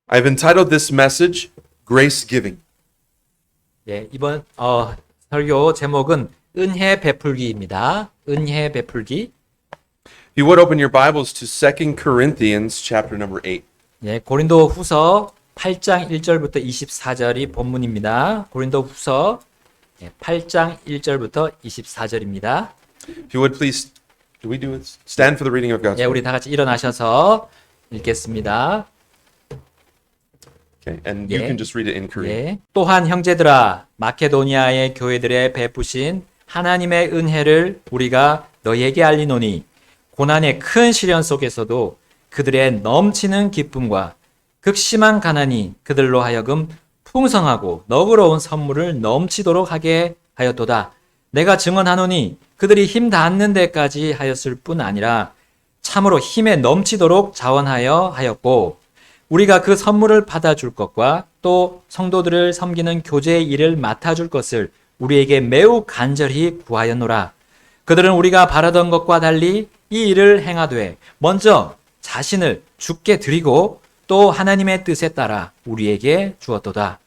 I've entitled this message Grace Giving. 예, 이번 설교 제목은 은혜 베풀기입니다. 은혜 베풀기. If you would open your Bibles to 2 Corinthians chapter number 8. 예, 고린도 후서 8장 1절부터 24절이 본문입니다. 고린도 후서 8장 1절부터 24절입니다. If you would please, do we do it? Stand for the reading of God's 예, word. 우리 다 같이 일어나셔서 읽겠습니다. Okay, and you 예. can just read it in Korean. 예. 또한 형제들아 마케도니아의 교회들에 베푸신 하나님의 은혜를 우리가 너희에게 알리노니 고난의 큰 시련 속에서도 그들의 넘치는 기쁨과 극심한 가난이 그들로 하여금 풍성하고 너그러운 선물을 넘치도록 하게 하였도다. 내가 증언하노니 그들이 힘 닿는 데까지 하였을 뿐 아니라 참으로 힘에 넘치도록 자원하여 하였고 우리가 그 선물을 받아줄 것과 또 성도들을 섬기는 교제의 일을 맡아줄 것을 우리에게 매우 간절히 구하였노라. 그들은 우리가 바라던 것과 달리 이 일을 행하되 먼저 자신을 주께 드리고 또 하나님의 뜻에 따라 우리에게 주었도다.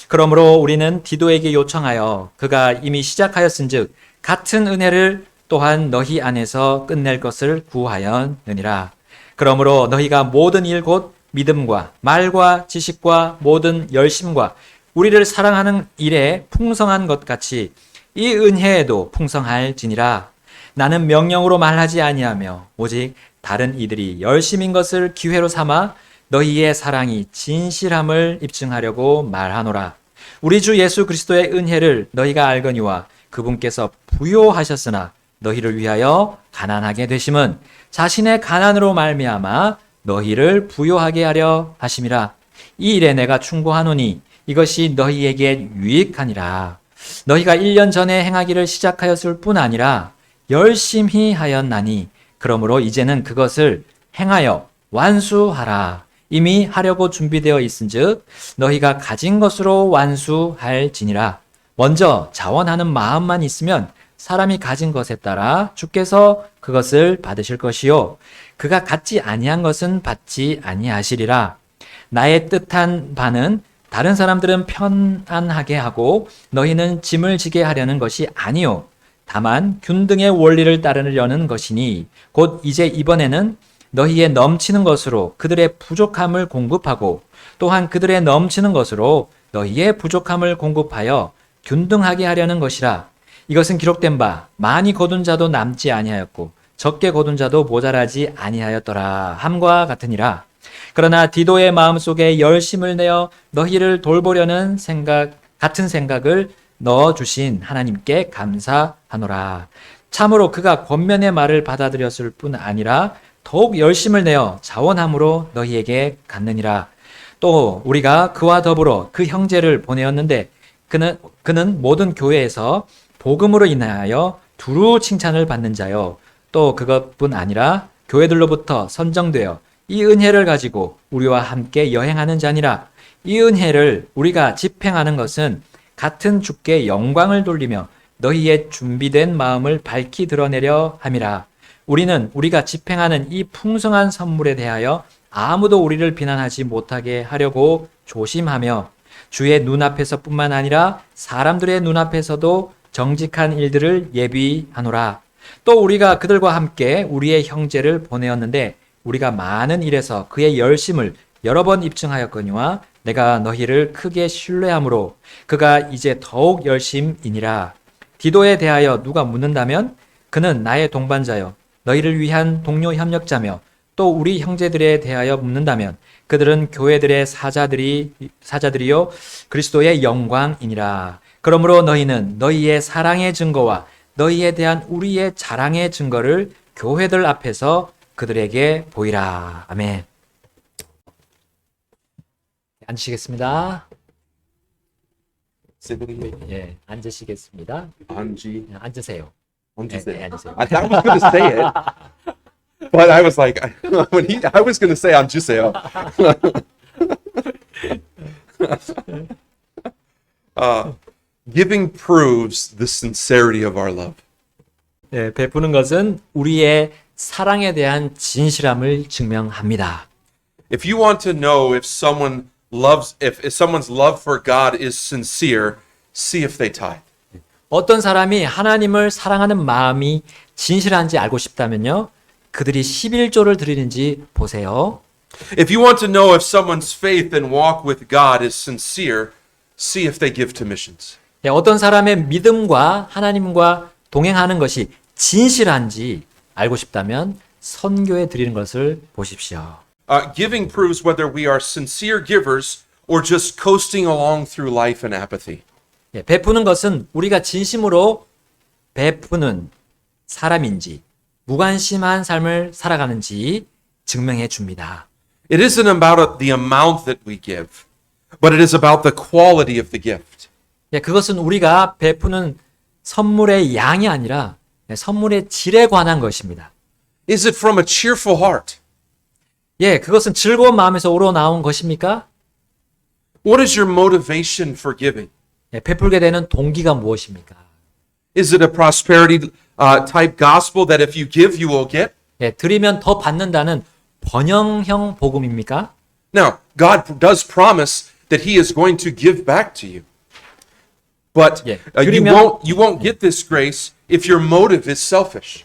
그러므로 우리는 디도에게 요청하여 그가 이미 시작하였은즉 같은 은혜를 또한 너희 안에서 끝낼 것을 구하였느니라. 그러므로 너희가 모든 일 곧 믿음과 말과 지식과 모든 열심과 우리를 사랑하는 일에 풍성한 것 같이 이 은혜에도 풍성할지니라. 나는 명령으로 말하지 아니하며 오직 다른 이들이 열심인 것을 기회로 삼아 너희의 사랑이 진실함을 입증하려고 말하노라. 우리 주 예수 그리스도의 은혜를 너희가 알거니와 그분께서 부요하셨으나 너희를 위하여 가난하게 되심은 자신의 가난으로 말미암아 너희를 부요하게 하려 하심이라. 이 일에 내가 충고하노니 이것이 너희에게 유익하니라. 너희가 1년 전에 행하기를 시작하였을 뿐 아니라 열심히 하였나니 그러므로 이제는 그것을 행하여 완수하라. 이미 하려고 준비되어 있은즉 너희가 가진 것으로 완수할지니라. 먼저 자원하는 마음만 있으면 사람이 가진 것에 따라 주께서 그것을 받으실 것이요 그가 갖지 아니한 것은 받지 아니하시리라. 나의 뜻한 바는 다른 사람들은 편안하게 하고 너희는 짐을 지게 하려는 것이 아니요 다만 균등의 원리를 따르려는 것이니 곧 이제 이번에는 너희의 넘치는 것으로 그들의 부족함을 공급하고 또한 그들의 넘치는 것으로 너희의 부족함을 공급하여 균등하게 하려는 것이라. 이것은 기록된 바 많이 거둔 자도 남지 아니하였고 적게 거둔 자도 모자라지 아니하였더라 함과 같으니라. 그러나 디도의 마음속에 열심을 내어 너희를 돌보려는 같은 생각을 넣어주신 하나님께 감사하노라. 참으로 그가 권면의 말을 받아들였을 뿐 아니라 더욱 열심을 내어 자원함으로 너희에게 갔느니라. 또 우리가 그와 더불어 그 형제를 보내었는데 그는 모든 교회에서 복음으로 인하여 두루 칭찬을 받는 자요 또 그것뿐 아니라 교회들로부터 선정되어 이 은혜를 가지고 우리와 함께 여행하는 자니라. 이 은혜를 우리가 집행하는 것은 같은 주께 영광을 돌리며 너희의 준비된 마음을 밝히 드러내려 함이라. 우리는 우리가 집행하는 이 풍성한 선물에 대하여 아무도 우리를 비난하지 못하게 하려고 조심하며 주의 눈앞에서뿐만 아니라 사람들의 눈앞에서도 정직한 일들을 예비하노라. 또 우리가 그들과 함께 우리의 형제를 보내었는데 우리가 많은 일에서 그의 열심을 여러 번 입증하였거니와 내가 너희를 크게 신뢰하므로 그가 이제 더욱 열심이니라. 디도에 대하여 누가 묻는다면 그는 나의 동반자요 너희를 위한 동료 협력자며 또 우리 형제들에 대하여 묻는다면 그들은 교회들의 사자들이요 그리스도의 영광이니라. 그러므로 너희는 너희의 사랑의 증거와 너희에 대한 우리의 자랑의 증거를 교회들 앞에서 그들에게 보이라. 아멘. 앉으시겠습니다. 예, 앉으시겠습니다. Anji. 앉으세요. Anji. 네, 앉으세요. I was going to say it, but I was like, I was going to say 안주세요. Giving proves the sincerity of our love. 네, 베푸는 것은 우리의 사랑에 대한 진실함을 증명합니다. If you want to know if someone if someone's love for God is sincere, see if they tithe. 어떤 사람이 하나님을 사랑하는 마음이 진실한지 알고 싶다면요. 그들이 11조를 드리는지 보세요. If you want to know if someone's faith and walk with God is sincere, see if they give to missions. 네, 어떤 사람의 믿음과 하나님과 동행하는 것이 진실한지 알고 싶다면 선교에 드리는 것을 보십시오. Giving proves whether we are sincere givers or just coasting along through life in apathy. 예, 베푸는 것은 우리가 진심으로 베푸는 사람인지 무관심한 삶을 살아가는지 증명해 줍니다. It isn't about the amount that we give, but it is about the quality of the gift. 예, 그것은 우리가 베푸는 선물의 양이 아니라 선물의 질에 관한 것입니다. Is it from a cheerful heart? 예, 그것은 즐거운 마음에서 우러나온 것입니까? What is your motivation for giving? 예, 베풀게 되는 동기가 무엇입니까? Is it a prosperity type gospel that if you give, you will get? 예, 드리면 더 받는다는 번영형 복음입니까? Now, God does promise that He is going to give back to you. But 예, you won't get this grace if your motive is selfish.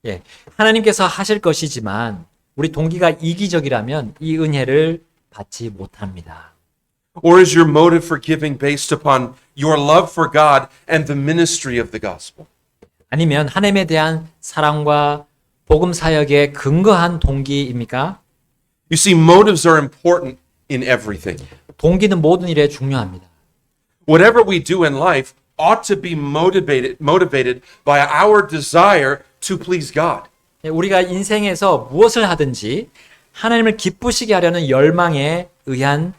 예, 하나님께서 하실 것이지만 우리 동기가 이기적이라면 이 은혜를 받지 못합니다. Or is your motive for giving based upon your love for God and the ministry of the gospel? 아니면 하나님에 대한 사랑과 복음 사역에 근거한 동기입니까? You see, motives are important in everything. 동기는 모든 일에 중요합니다. Whatever we do in life ought to be motivated by our desire to please God. 예, 우리가 인생에서 무엇을 하든지 하나님을 기쁘시게 하려는 열망에 의한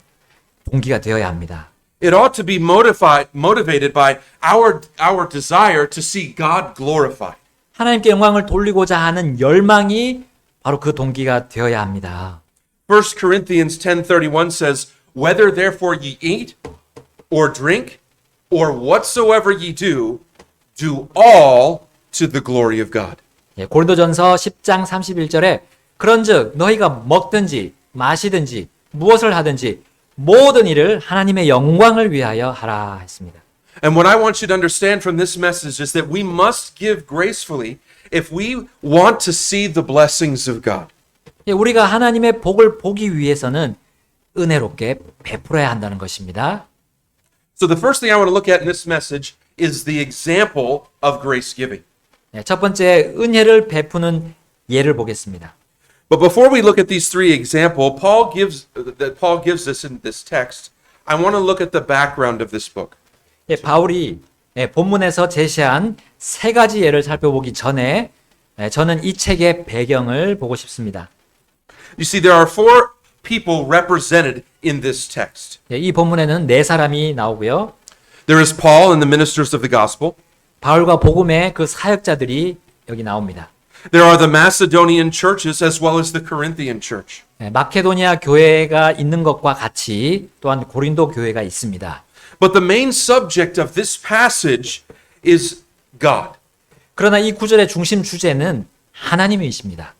동기가 되어야 합니다. It ought to be motivated by our desire to see God glorified. 하나님께 영광을 돌리고자 하는 열망이 바로 그 동기가 되어야 합니다. 1 Corinthians 10:31 says, "Whether therefore ye eat or drink or whatsoever ye do, do all to the glory of God." 예, 고린도전서 10장 31절에 그런즉 너희가 먹든지 마시든지 무엇을 하든지 모든 일을 하나님의 영광을 위하여 하라 했습니다. And what I want you to understand from this message is that we must give gracefully if we want to see the blessings of God. 예, 우리가 하나님의 복을 보기 위해서는 은혜롭게 베풀어야 한다는 것입니다. So the first thing I want to look at in this message is the example of grace giving. 예, 첫 번째 은혜를 베푸는 예를 보겠습니다. But before we look at these three examples, Paul gives us in this text, I want to look at the background of this book. 예, 바울이 본문에서 제시한 세 가지 예를 살펴보기 전에 저는 이 책의 배경을 보고 싶습니다. You see, there are four people represented in this text. 예, 이 본문에는 네 사람이 나오고요. There is Paul and the ministers of the gospel. 바울과 복음의 그 사역자들이 여기 나옵니다. There are the Macedonian churches as well as the Corinthian church. 예, 마케도니아 교회가 있는 것과 같이 또한 고린도 교회가 있습니다. But the main subject of this passage is God. 그러나 이 구절의 중심 주제는 하나님이십니다.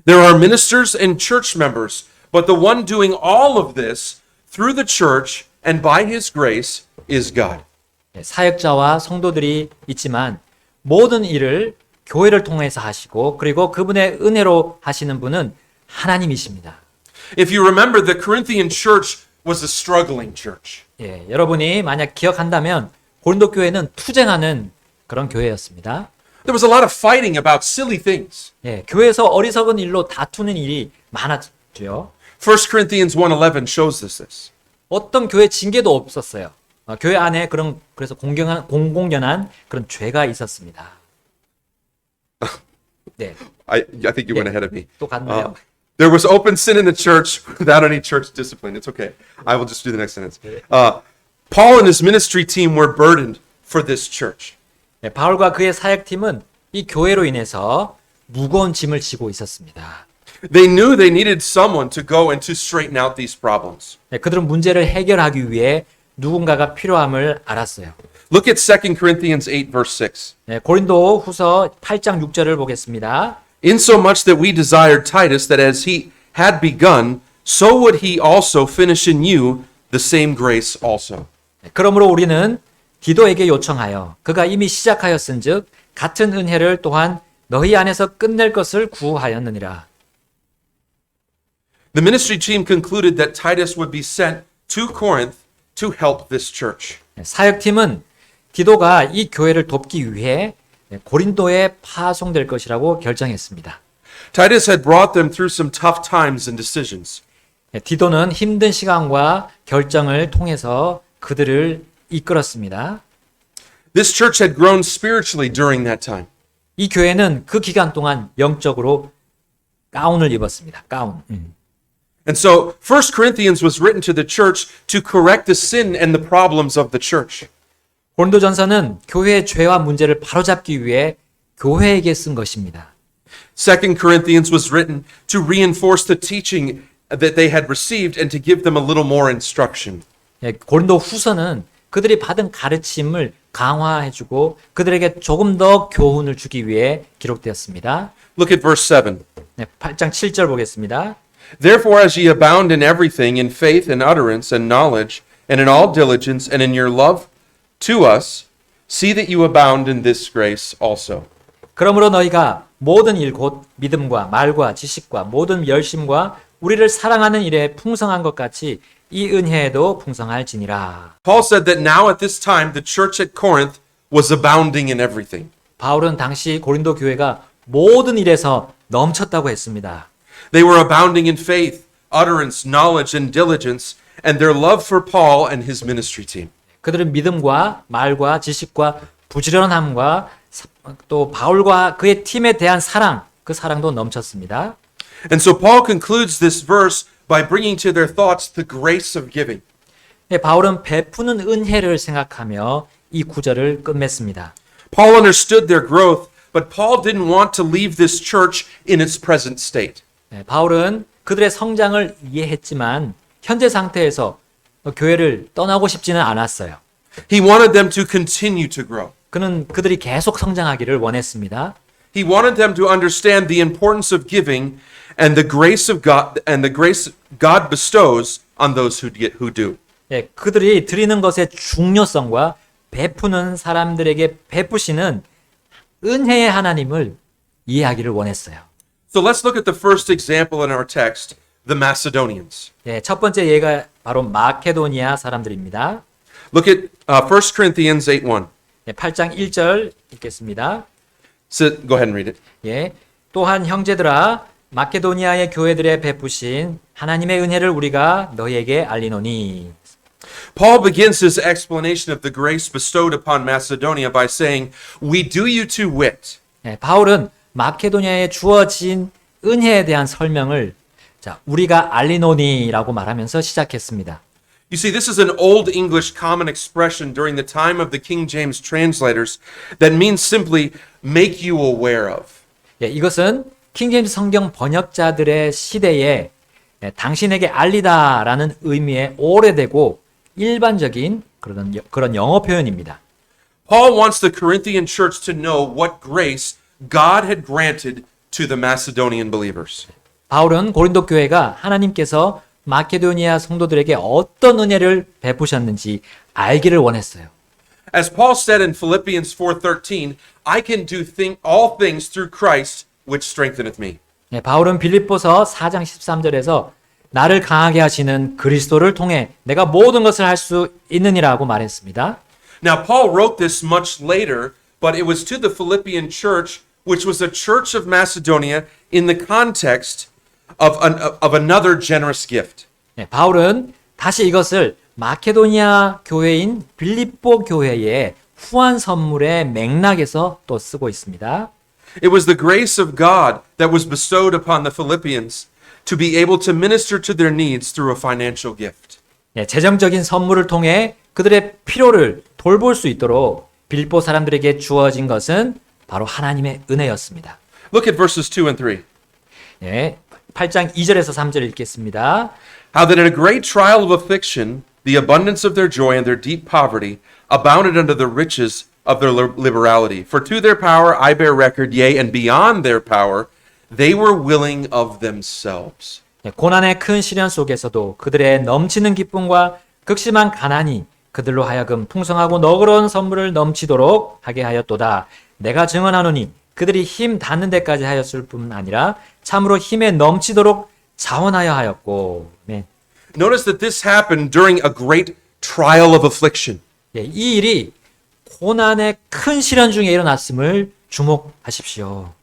There are ministers and church members, but the one doing all of this through the church and by his grace is God. 예, 사역자와 성도들이 있지만 모든 일을 교회를 통해서 하시고 그리고 그분의 은혜로 하시는 분은 하나님이십니다. If you remember, the Corinthian church was a struggling church. 예, 여러분이 만약 기억한다면 고린도 교회는 투쟁하는 그런 교회였습니다. There was a lot of fighting about silly things. 예, 교회에서 어리석은 일로 다투는 일이 많았죠. 1 Corinthians 1:11 shows us this. 어떤 교회 징계도 없었어요. 교회 안에 그래서 공공연한 그런 죄가 있었습니다. 네, I think you went ahead of me. 또 갔나요? There was open sin in the church without any church discipline. It's okay. I will just do the next sentence. Paul and his ministry team were burdened for this church. 네, 바울과 그의 사역팀은 이 교회로 인해서 무거운 짐을 지고 있었습니다. They knew they needed someone to go and to straighten out these problems. 네, 그들은 문제를 해결하기 위해 누군가가 필요함을 알았어요. Look at 2 Corinthians 8 verse 6. 네, 고린도 후서 8장 6절을 보겠습니다. Insomuch that we desired Titus that as he had begun, so would he also finish in you the same grace also. 그러므로 우리는 디도에게 요청하여 그가 이미 시작하였은즉 같은 은혜를 또한 너희 안에서 끝낼 것을 구하였느니라. The ministry team concluded that Titus would be sent to Corinth to help this church. 사역팀은 디도가 이 교회를 돕기 위해 고린도에 파송될 것이라고 결정했습니다. Titus had brought them through some tough times and decisions. 디도는 힘든 시간과 결정을 통해서 그들을 이끌었습니다. This church had grown spiritually during that time. 이 교회는 그 기간 동안 영적으로 가운을 입었습니다. 가운. And so 1 Corinthians was written to the church to correct the sin and the problems of the church. 고린도전서는 교회의 죄와 문제를 바로잡기 위해 교회에게 쓴 것입니다. 2 Corinthians was written to reinforce the teaching that they had received and to give them a little more instruction. 고린도 후서는 그들이 받은 가르침을 강화해주고 그들에게 조금 더 교훈을 주기 위해 기록되었습니다. Look at verse 7. 8장 7절 보겠습니다. Therefore, as ye abound in everything, in faith and utterance and knowledge, and in all diligence, and in your love to us, see that you abound in this grace also. 그러므로 너희가 모든 일 곧 믿음과 말과 지식과 모든 열심과 우리를 사랑하는 일에 풍성한 것 같이 이 은혜에도 풍성할지니라. Paul said that now at this time the church at Corinth was abounding in everything. 바울은 당시 고린도 교회가 모든 일에서 넘쳤다고 했습니다. They were abounding in faith, utterance, knowledge, and diligence, and their love for Paul and his ministry team. 그들은 믿음과 말과 지식과 부지런함과 또 바울과 그의 팀에 대한 사랑, 그 사랑도 넘쳤습니다. And so Paul concludes this verse by bringing to their thoughts the grace of giving. 바울은 베푸는 은혜를 생각하며 이 구절을 끝맺습니다. Paul understood their growth, but Paul didn't want to leave this church in its present state. 바울은 그들의 성장을 이해했지만 현재 상태에서 교회를 떠나고 싶지는 않았어요. He wanted them to continue to grow. 그는 그들이 계속 성장하기를 원했습니다. He wanted them to understand the importance of giving and the grace of God and the grace God bestows on those who do. 그들이 드리는 것의 중요성과 베푸는 사람들에게 베푸시는 은혜의 하나님을 이해하기를 원했어요. So let's look at the first example in our text, the Macedonians. 첫 번째 예가 바로 마케도니아 사람들입니다. Look at 1 Corinthians 8:1. 8장 1절 읽겠습니다. So, go ahead and read it. 또한 형제들아 마케도니아의 교회들의 베푸신 하나님의 은혜를 우리가 너희에게 알리노니. Paul begins his explanation of the grace bestowed upon Macedonia by saying, "We do you to wit." 바울은 마케도니아에 주어진 은혜에 대한 설명을 우리가 알리노니라고 말하면서 시작했습니다. You see, this is an old English common expression during the time of the King James translators that means simply make you aware of. 이것은 킹제임스 성경 번역자들의 시대에 당신에게 알리다라는 의미의 오래되고 일반적인 그런 영어 표현입니다. Paul wants the Corinthian church to know what grace God had granted to the Macedonian believers. 바울은 고린도 교회가 하나님께서 마케도니아 성도들에게 어떤 은혜를 베푸셨는지 알기를 원했어요. As Paul said in Philippians 4:13, I can do all things through Christ which strengtheneth me. 바울은 빌립보서 4장 13절에서 나를 강하게 하시는 그리스도를 통해 내가 모든 것을 할 수 있느니라고 말했습니다. Now Paul wrote this much later, but it was to the Philippian church, which was a church of Macedonia in the context of another generous gift. 바울은 다시 이것을 마케도니아 교회인 빌립보 교회의 후한 선물의 맥락에서 또 쓰고 있습니다. It was the grace of God that was bestowed upon the Philippians to be able to minister to their needs through a financial gift. 재정적인 선물을 통해 그들의 필요를 돌볼 수 있도록 빌립보 사람들에게 주어진 것은 바로 하나님의 은혜였습니다. Look at verses 2 and 3. 8장 2절에서 3절 읽겠습니다. How that in a great trial of affliction, the abundance of their joy and their deep poverty abounded unto the riches of their liberality. For to their power I bear record, yea, and beyond their power, they were willing of themselves. 고난의 큰 시련 속에서도 그들의 넘치는 기쁨과 극심한 가난이 그들로 하여금 풍성하고 너그러운 선물을 넘치도록 하게 하였도다. 내가 증언하노니 그들이 힘 닿는 데까지 하였을 뿐 아니라 참으로 힘에 넘치도록 자원하여 하였고. 네. Notice that this happened during a great trial of affliction. 예, 이 일이 고난의 큰 시련 중에 일어났음을 주목하십시오.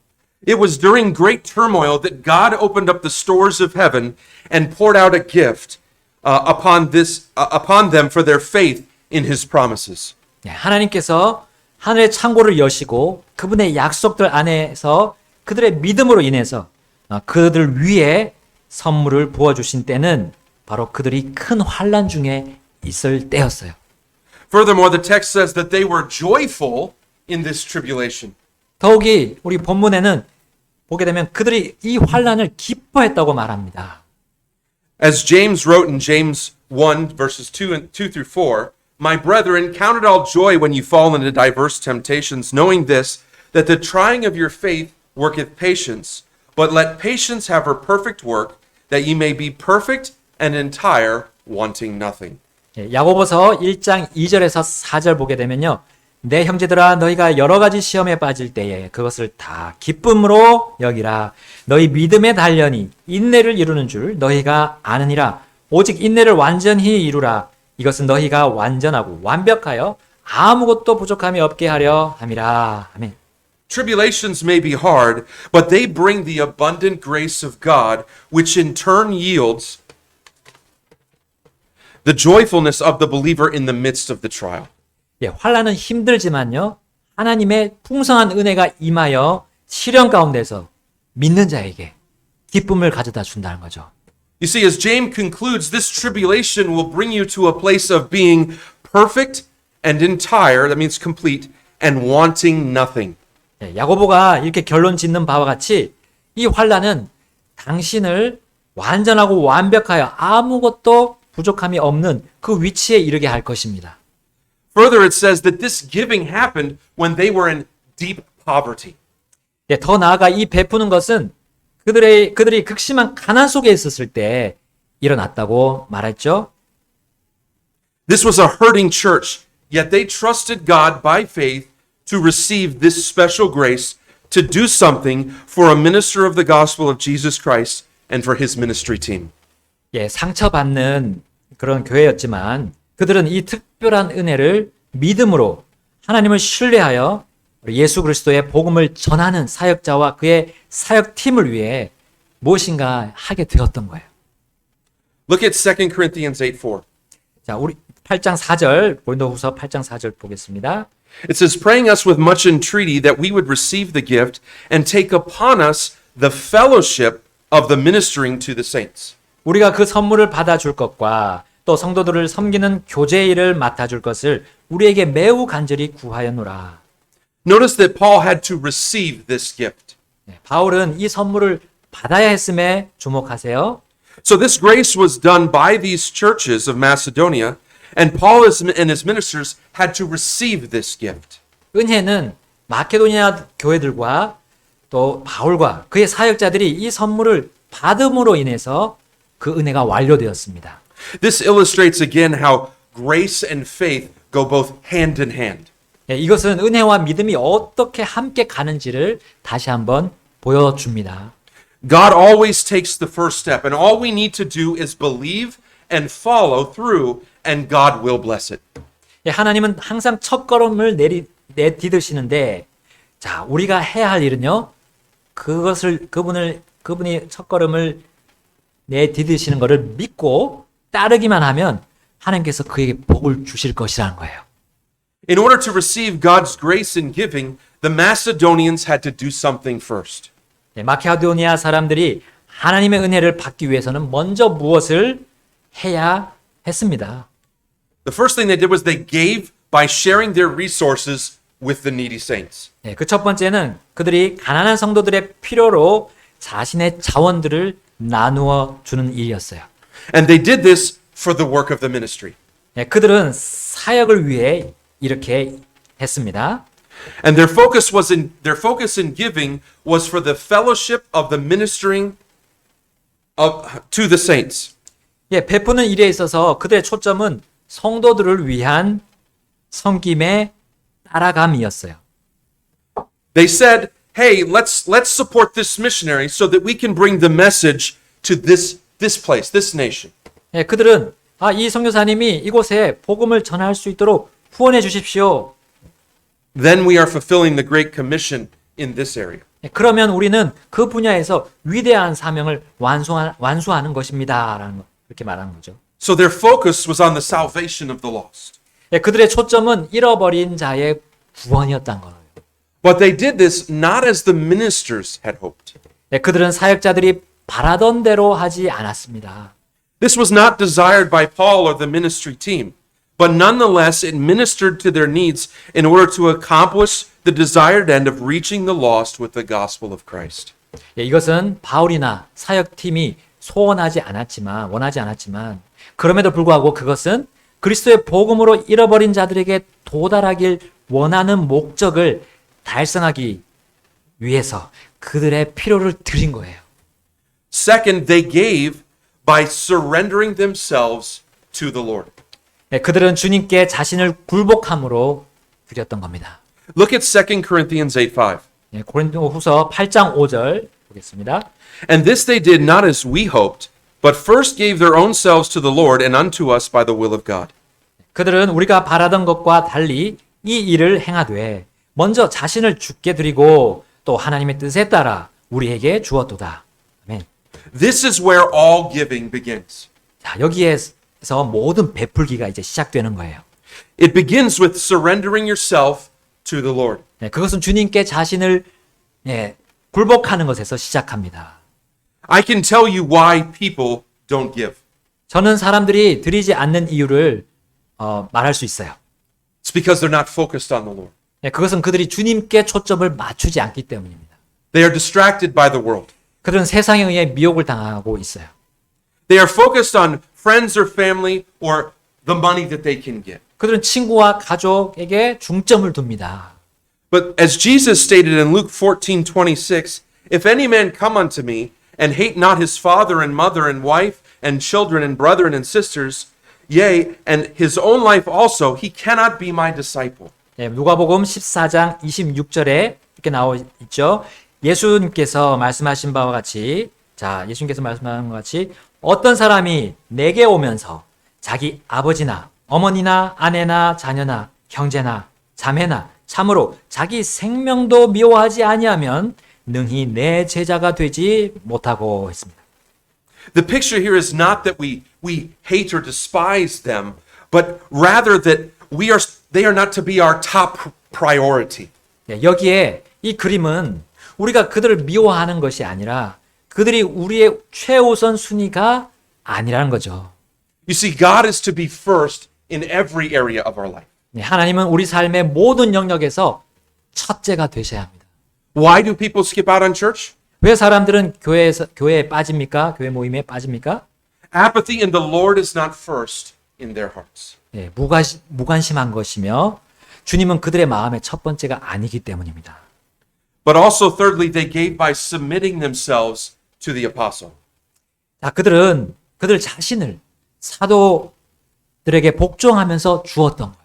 It was during great turmoil that God opened up the stores of heaven and poured out a gift upon them for their faith in His promises. 예, 하나님께서 하늘의 창고를 여시고 그분의 약속들 안에서 그들의 믿음으로 인해서 그들 위에 선물을 부어주신 때는 바로 그들이 큰 환난 중에 있을 때였어요. Furthermore, the text says that they were joyful in this tribulation. 더욱이 우리 본문에는 보게 되면 그들이 이 환난을 기뻐했다고 말합니다. As James wrote in James 1, verses 2 through 4, My brethren, count it all joy when you fall into diverse temptations, knowing this, that the trying of your faith worketh patience. But let patience have her perfect work, that ye may be perfect and entire, wanting nothing. 야고보서 1장 2절에서 4절 보게 되면요. 내 형제들아 너희가 여러 가지 시험에 빠질 때에 그것을 다 기쁨으로 여기라. 너희 믿음의 단련이 인내를 이루는 줄 너희가 아느니라. 오직 인내를 완전히 이루라. 이것은 너희가 완전하고 완벽하여 아무것도 부족함이 없게 하려 함이라. 아멘. Tribulations may be hard, but they bring the abundant grace of God, which in turn yields the joyfulness of the believer in the midst of the trial. 예, 환난은 힘들지만요. 하나님의 풍성한 은혜가 임하여 시련 가운데서 믿는 자에게 기쁨을 가져다 준다는 거죠. You see, as James concludes, this tribulation will bring you to a place of being perfect and entire, that means complete, and wanting nothing. 예, 야고보가 이렇게 결론 짓는 바와 같이 이 환난은 당신을 완전하고 완벽하여 아무것도 부족함이 없는 그 위치에 이르게 할 것입니다. Further, it says that this giving happened when they were in deep poverty. 예, 더 나아가 이 베푸는 것은 그들이 극심한 가난 속에 있었을 때 일어났다고 말했죠. This was a hurting church, yet they trusted God by faith to receive this special grace to do something for a minister of the gospel of Jesus Christ and for his ministry team. 예, 상처받는 그런 교회였지만 그들은 이 특별한 은혜를 믿음으로 하나님을 신뢰하여 예수 그리스도의 복음을 전하는 사역자와 그의 사역팀을 위해 무엇인가 하게 되었던 거예요. Look at 2 Corinthians 8:4. 자, 우리 8장 4절, 고린도후서 8장 4절 보겠습니다. It says, praying us with much entreaty that we would receive the gift and take upon us the fellowship of the ministering to the saints. 우리가 그 선물을 받아줄 것과 또 성도들을 섬기는 교제 일을 맡아줄 것을 우리에게 매우 간절히 구하였노라. Notice that Paul had to receive this gift. 네, 바울은 이 선물을 받아야 했음에 주목하세요. So this grace was done by these churches of Macedonia, and Paul and his ministers had to receive this gift. 은혜는 마케도니아 교회들과 또 바울과 그의 사역자들이 이 선물을 받음으로 인해서 그 은혜가 완료되었습니다. This illustrates again how grace and faith go both hand in hand. 네, 이것은 은혜와 믿음이 어떻게 함께 가는지를 다시 한번 보여줍니다. God always takes the first step, and all we need to do is believe and follow through, and God will bless it. 예, 하나님은 항상 첫 걸음을 내디드시는데, 자, 우리가 해야 할 일은요, 그분이 첫 걸음을 내디드시는 것을 믿고 따르기만 하면 하나님께서 그에게 복을 주실 것이라는 거예요. In order to receive God's grace in giving, the Macedonians had to do something first. 네, 마케도니아 사람들이 하나님의 은혜를 받기 위해서는 먼저 무엇을 해야 했습니다. The first thing they did was they gave by sharing their resources with the needy saints. 네, 그 첫 번째는 그들이 가난한 성도들의 필요로 자신의 자원들을 나누어 주는 일이었어요. And they did this for the work of the ministry. 네, 그들은 사역을 위해 이렇게 했습니다. And their focus in giving was for the fellowship of the ministering to the saints. 예, 베푸는 일에 있어서 그들의 초점은 성도들을 위한 섬김의 따라감이었어요. They said, "Hey, let's support this missionary so that we can bring the message to this place, this nation." 예, 그들은 이 선교사님이 이곳에 복음을 전할 수 있도록 후원해 주십시오. Then we are fulfilling the great commission in this area. 예, 그러면 우리는 그 분야에서 위대한 사명을 완수하는 것입니다라는 거 이렇게 말하는 거죠. So their focus was on the salvation of the lost. 예, 그들의 초점은 잃어버린 자의 구원이었던 거예요. But they did this not as the ministers had hoped. 예, 그들은 사역자들이 바라던 대로 하지 않았습니다. This was not desired by Paul or the ministry team, but nonetheless it ministered to their needs in order to accomplish the desired end of reaching the lost with the gospel of Christ. 예, 이것은 바울이나 사역팀이 원하지 않았지만 그럼에도 불구하고 그것은 그리스도의 복음으로 잃어버린 자들에게 도달하길 원하는 목적을 달성하기 위해서 그들의 필요를 드린 거예요. Second, they gave by surrendering themselves to the Lord. 예, 그들은 주님께 자신을 굴복함으로 드렸던 겁니다. Look at 2 Corinthians 8:5. 예, 고린도후서 8장 5절 보겠습니다. And this they did not as we hoped, but first gave their own selves to the Lord and unto us by the will of God. 그들은 우리가 바라던 것과 달리 이 일을 행하되 먼저 자신을 주께 드리고 또 하나님의 뜻에 따라 우리에게 주었도다. 아멘. This is where all giving begins. 자, 여기에서 모든 베풀기가 이제 시작되는 거예요. It begins with surrendering yourself to the Lord. 네, 그것은 주님께 자신을 굴복하는 것에서 시작합니다. I can tell you why people don't give. 저는 사람들이 드리지 않는 이유를 말할 수 있어요. It's because they're not focused on the Lord. 네, 그것은 그들이 주님께 초점을 맞추지 않기 때문입니다. They are distracted by the world. 그들은 세상에 의해 미혹을 당하고 있어요. They are focused on friends or family or the money that they can get. 그들은 친구와 가족에게 중점을 둡니다. But as Jesus stated in Luke 14:26, if any man come unto me and hate not his father and mother and wife and children and brethren and sisters, yea, and his own life also, he cannot be my disciple. 네, 누가복음 14장 26절에 이렇게 나와 있죠. 예수님께서 말씀하신 바와 같이 예수님께서 말씀하신 것 같이 어떤 사람이 내게 오면서 자기 아버지나 어머니나 아내나 자녀나 형제나 자매나 참으로 자기 생명도 미워하지 아니하면 능히 내 제자가 되지 못하고 했습니다. The picture here is not that we hate or despise them, but rather that they are not to be our top priority. 네, 여기에 이 그림은 우리가 그들을 미워하는 것이 아니라 그들이 우리의 최우선 순위가 아니라는 거죠. You see, God is to be first in every area of our life. 네, 하나님은 우리 삶의 모든 영역에서 첫째가 되셔야 합니다. Why do people skip out on church? 왜 사람들은 교회에 빠집니까? 교회 모임에 빠집니까? Apathy in the Lord is not first in their hearts. 네, 무관심한 것이며 주님은 그들의 마음의 첫 번째가 아니기 때문입니다. But also, thirdly, they gave by submitting themselves to the apostle. 자, 그들은 그들 자신을 사도들에게 복종하면서 주었던 거예요.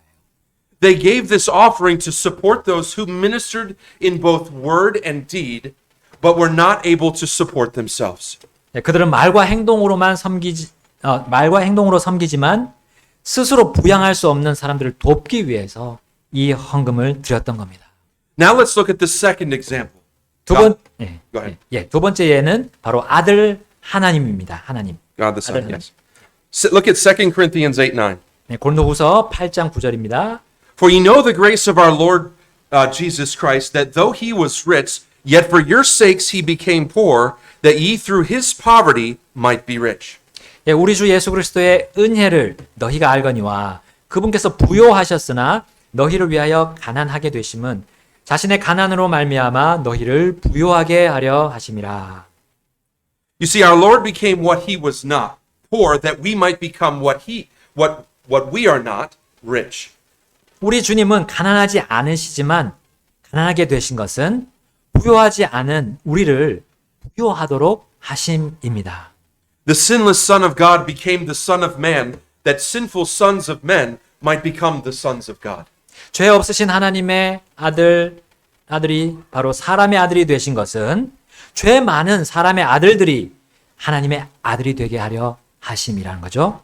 They gave this offering to support those who ministered in both word and deed, but were not able to support themselves. 네, 그들은 말과 행동으로 섬기지만 스스로 부양할 수 없는 사람들을 돕기 위해서 이 헌금을 드렸던 겁니다. Now let's look at the second example. 두 Go ahead. 두 번째 예는 바로 아들 하나님입니다. 하나님. God the Son, 아들 yes. Look at 2 Corinthians 8:9. 네, 고린도후서 8장 9절입니다. For ye know the grace of our Lord Jesus Christ, that though he was rich, yet for your sakes he became poor, that ye through his poverty might be rich. 예, 우리 주 예수 그리스도의 은혜를 너희가 알거니와 그분께서 부요하셨으나 너희를 위하여 가난하게 되심은 자신의 가난으로 말미암아 너희를 부요하게 하려 하심이라. You see, our Lord became what he was not, poor, that we might become what we are not, rich. 우리 주님은 가난하지 않으시지만 가난하게 되신 것은 부요하지 않은 우리를 부요하도록 하심입니다. The sinless Son of God became the Son of Man, that sinful sons of men might become the sons of God. 죄 없으신 하나님의 아들이 바로 사람의 아들이 되신 것은 죄 많은 사람의 아들들이 하나님의 아들이 되게 하려 하심이라는 거죠.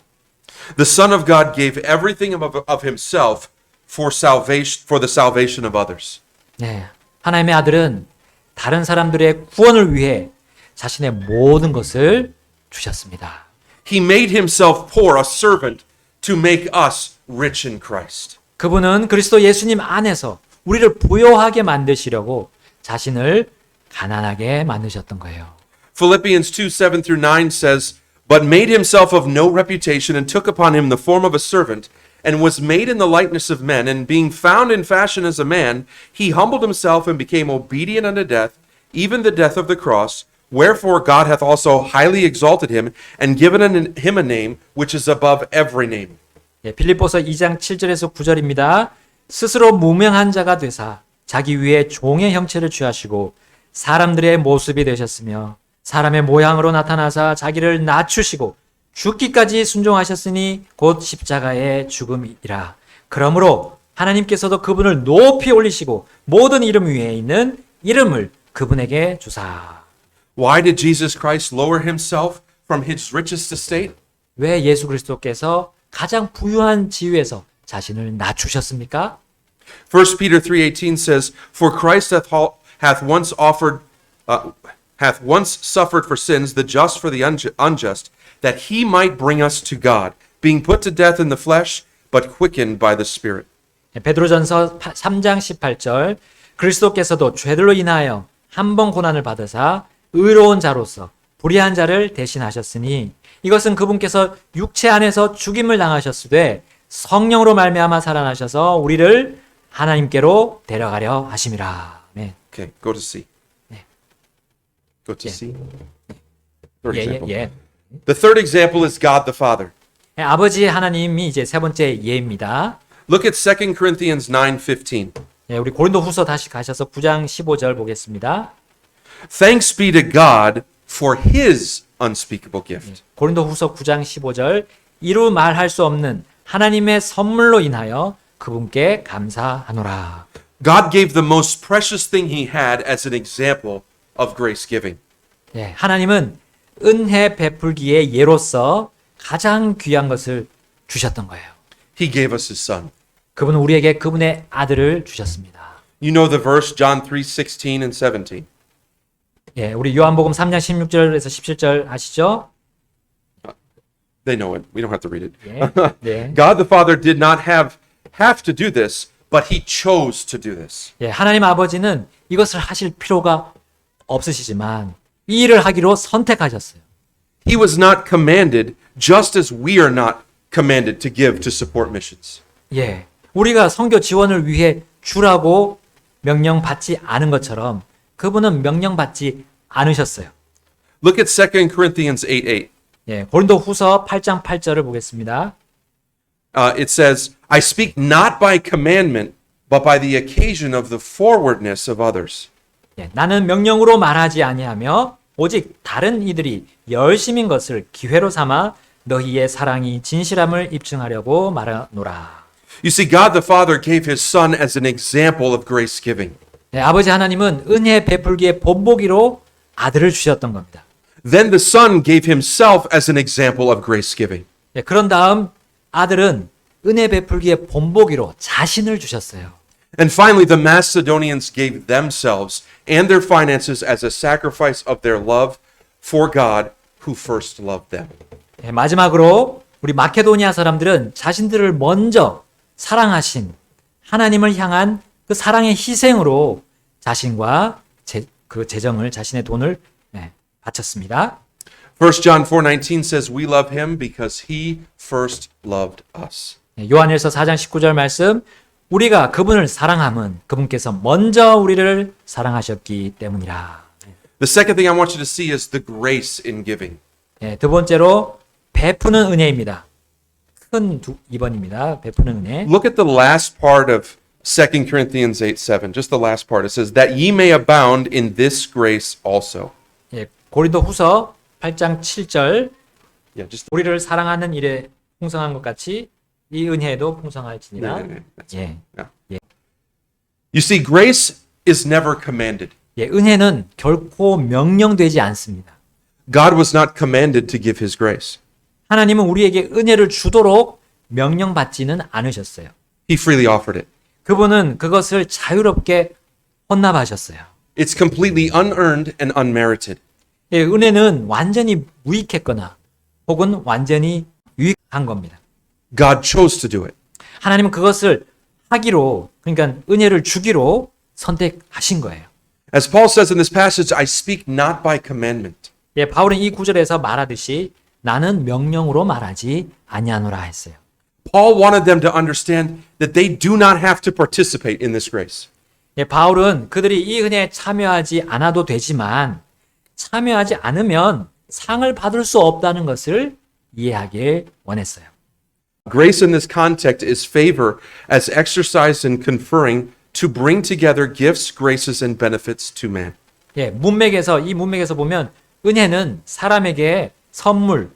The Son of God gave everything of himself for the salvation of others. 네, 하나님의 아들은 다른 사람들의 구원을 위해 자신의 모든 것을 주셨습니다. He made himself poor, a servant, to make us rich in Christ. 그분은 그리스도 예수님 안에서 우리를 부요하게 만드시려고 자신을 가난하게 만드셨던 거예요. Philippians 2:7-9 says, But made himself of no reputation and took upon him the form of a servant and was made in the likeness of men, and being found in fashion as a man, he humbled himself and became obedient unto death, even the death of the cross. Wherefore God hath also highly exalted him and given him a name which is above every name. 예, 빌립보서 2장 7절에서 9절입니다. 스스로 무명한 자가 되사 자기 위에 종의 형체를 취하시고 사람들의 모습이 되셨으며 사람의 모양으로 나타나사 자기를 낮추시고 죽기까지 순종하셨으니 곧 십자가의 죽음이라. 그러므로 하나님께서도 그분을 높이 올리시고 모든 이름 위에 있는 이름을 그분에게 주사. Why did Jesus Christ lower himself from his richest estate? 왜 예수 그리스도께서 가장 부유한 지위에서 자신을 낮추셨습니까? 1 Peter 3:18 says, For Christ hath once suffered for sins, the just for the unjust, that he might bring us to God, being put to death in the flesh, but quickened by the Spirit. 베드로전서 3장 18절 그리스도께서도 죄들로 인하여 한 번 고난을 받으사 의로운 자로서 불의한 자를 대신하셨으니 이것은 그분께서 육체 안에서 죽임을 당하셨으되 성령으로 말미암아 살아나셔서 우리를 하나님께로 데려가려 하심이라. 네. Okay, go to C. 네. Go to 예. C. Third 예, example. 예. The third example is God the Father. 예, 아버지 하나님이 이제 세 번째 예입니다. Look at 2 Corinthians 9:15. 예, 우리 고린도후서 다시 가셔서 9장 15절 보겠습니다. Thanks be to God for his unspeakable gift. 고린도후서 9장 15절 이루 말할 수 없는 하나님의 선물로 인하여 그분께 감사하노라. God gave the most precious thing he had as an example of grace giving. 예, 하나님은 은혜 베풀기의 예로서 가장 귀한 것을 주셨던 거예요. He gave us his son. 그분은 우리에게 그분의 아들을 주셨습니다. You know the verse John 3:16 and 17. 예, 우리 요한복음 3장 16절에서 17절 아시죠? They know it. We don't have to read it. 예, 네. God the Father did not have to do this, but he chose to do this. 예, 하나님 아버지는 이것을 하실 필요가 없으시지만 이 일을 하기로 선택하셨어요. He was not commanded just as we are not commanded to give to support missions. 예, 우리가 선교 지원을 위해 주라고 명령받지 않은 것처럼 그분은 명령받지 않으셨어요. Look at 2 Corinthians 8:8. 예, 고린도 후서 8장 8절을 보겠습니다. It says, I speak not by commandment, but by the occasion of the forwardness of others. 예, 나는 명령으로 말하지 아니하며 오직 다른 이들이 열심인 것을 기회로 삼아 너희의 사랑이 진실함을 입증하려고 말하노라. You see, God the Father gave his son as an example of grace giving. 예, 아버지 하나님은 은혜 베풀기의 본보기로 아들을 주셨던 겁니다. Then the son gave himself as an example of grace giving. 예, 그런 다음 아들은 은혜 베풀기의 본보기로 자신을 주셨어요. And finally, the Macedonians gave themselves and their finances as a sacrifice of their love for God who first loved them. 예, 마지막으로 우리 마케도니아 사람들은 자신들을 먼저 사랑하신 하나님을 향한 그 사랑의 희생으로 자신과 그 재정을 자신의 돈을 바쳤습니다. 1 John 4:19 says, We love him because he first loved us. 요한일서 4장 19절 말씀 우리가 그분을 사랑함은 그분께서 먼저 우리를 사랑하셨기 때문이라. The second thing I want you to see is the grace in giving. 두 번째로 베푸는 은혜입니다. 큰 2번입니다. 베푸는 은혜. Look at the last part of 2 Corinthians 8:7. Just the last part. It says, That ye may abound in this grace also. 고린도 후서 8장 7절 Yeah, just 우리를 사랑하는 일에 풍성한 것 같이 이 은혜에도 풍성할지니라. 예. You see, grace is never commanded. 예, 은혜는 결코 명령되지 않습니다. God was not commanded to give his grace. 하나님은 우리에게 은혜를 주도록 명령받지는 않으셨어요. He freely offered it. 그분은 그것을 자유롭게 헌납하셨어요. It's completely unearned and unmerited. 예, 은혜는 완전히 무익했거나 혹은 완전히 유익한 겁니다. God chose to do it. 하나님은 그것을 하기로, 그러니까 은혜를 주기로 선택하신 거예요. As Paul says in this passage, I speak not by commandment. 예, 바울은 이 구절에서 말하듯이 나는 명령으로 말하지 아니하노라 했어요. Paul wanted them to understand that they do not have to participate in this grace. 예, 바울은 그들이 이 은혜에 참여하지 않아도 되지만 참여하지 않으면 상을 받을 수 없다는 것을 이해하길 원했어요. Grace in this context is favor as exercised in conferring to bring together gifts, graces, and benefits to man. 예, 이 문맥에서 보면 은혜는 사람에게 선물,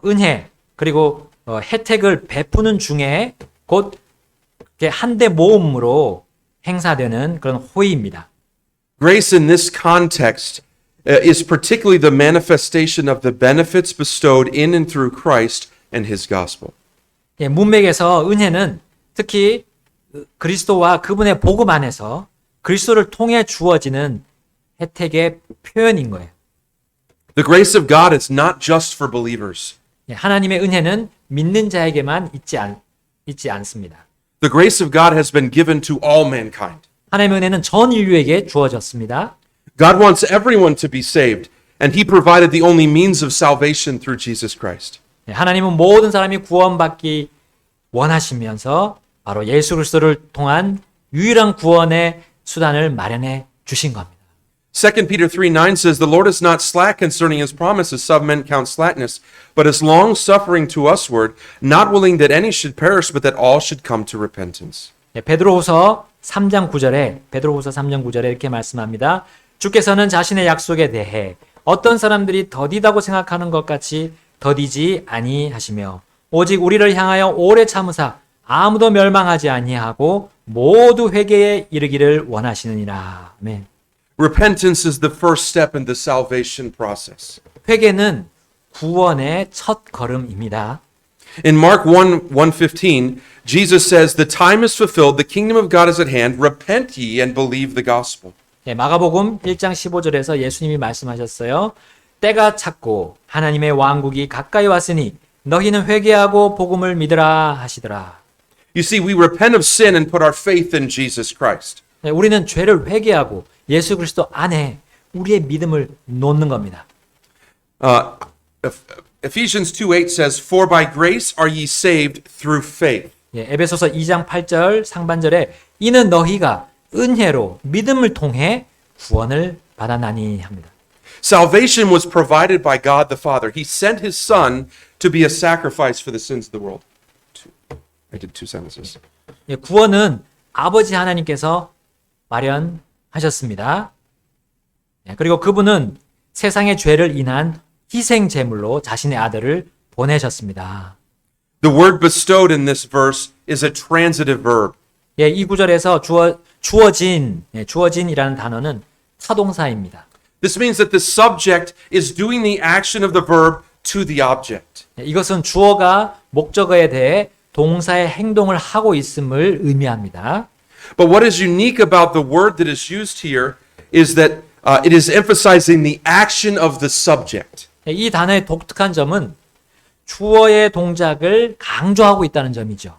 은혜, 그리고 혜택을 베푸는 중에 곧 한대 모음으로 행사되는 그런 호의입니다. Grace in this context is particularly the manifestation of the benefits bestowed in and through Christ and his gospel. 예, 문맥에서 은혜는 특히 그리스도와 그분의 복음 안에서 그리스도를 통해 주어지는 혜택의 표현인 거예요. The grace of God is not just for believers. 예, 하나님의 은혜는 믿는 자에게만 있지 않습니다. The grace of God has been given to all mankind. 하나님의 은혜는 전 인류에게 주어졌습니다. God wants everyone to be saved, and he provided the only means of salvation through Jesus Christ. 예, 하나님은 모든 사람이 구원받기 원하시면서 바로 예수 그리스도를 통한 유일한 구원의 수단을 마련해 주신 겁니다. 2 Peter 3:9 says, The Lord is not slack concerning his promises, some men count slackness, but is long suffering to usward, not willing that any should perish, but that all should come to repentance. 예, 베드로후서 3장 9절에 이렇게 말씀합니다. 주께서는 자신의 약속에 대해 어떤 사람들이 더디다고 생각하는 것 같이 더디지 아니하시며 오직 우리를 향하여 오래 참으사 아무도 멸망하지 아니하고 모두 회개에 이르기를 원하시느니라. 아멘. Repentance is the first step in the salvation process. 회개는 구원의 첫 걸음입니다. In Mark 1:15, Jesus says, The time is fulfilled, the kingdom of God is at hand, repent ye and believe the gospel. 예, 마가복음 1장 15절에서 예수님이 말씀하셨어요. 때가 찼고 하나님의 왕국이 가까이 왔으니 너희는 회개하고 복음을 믿으라 하시더라. You see, we repent of sin and put our faith in Jesus Christ. 예, 우리는 죄를 회개하고 예수 그리스도 안에 우리의 믿음을 놓는 겁니다. Ephesians 2:8 says, For by grace are ye saved through faith. 예, 에베소서 2장 8절 상반절에 이는 너희가 은혜로 믿음을 통해 구원을 받았나니 합니다. Salvation was provided by God the Father. He sent his Son to be a sacrifice for the sins of the world. I did two sentences. 예, 구원은 아버지 하나님께서 마련하셨습니다. 예, 그리고 그분은 세상의 죄를 인한 희생 제물로 자신의 아들을 보내셨습니다. The word bestowed in this verse is a transitive verb. 예, 이 구절에서 주어진이라는 단어는 타동사입니다. This means that the subject is doing the action of the verb to the object. 예, 이것은 주어가 목적어에 대해 동사의 행동을 하고 있음을 의미합니다. But what is unique about the word that is used here is that it is emphasizing the action of the subject. 예, 이 단어의 독특한 점은 주어의 동작을 강조하고 있다는 점이죠.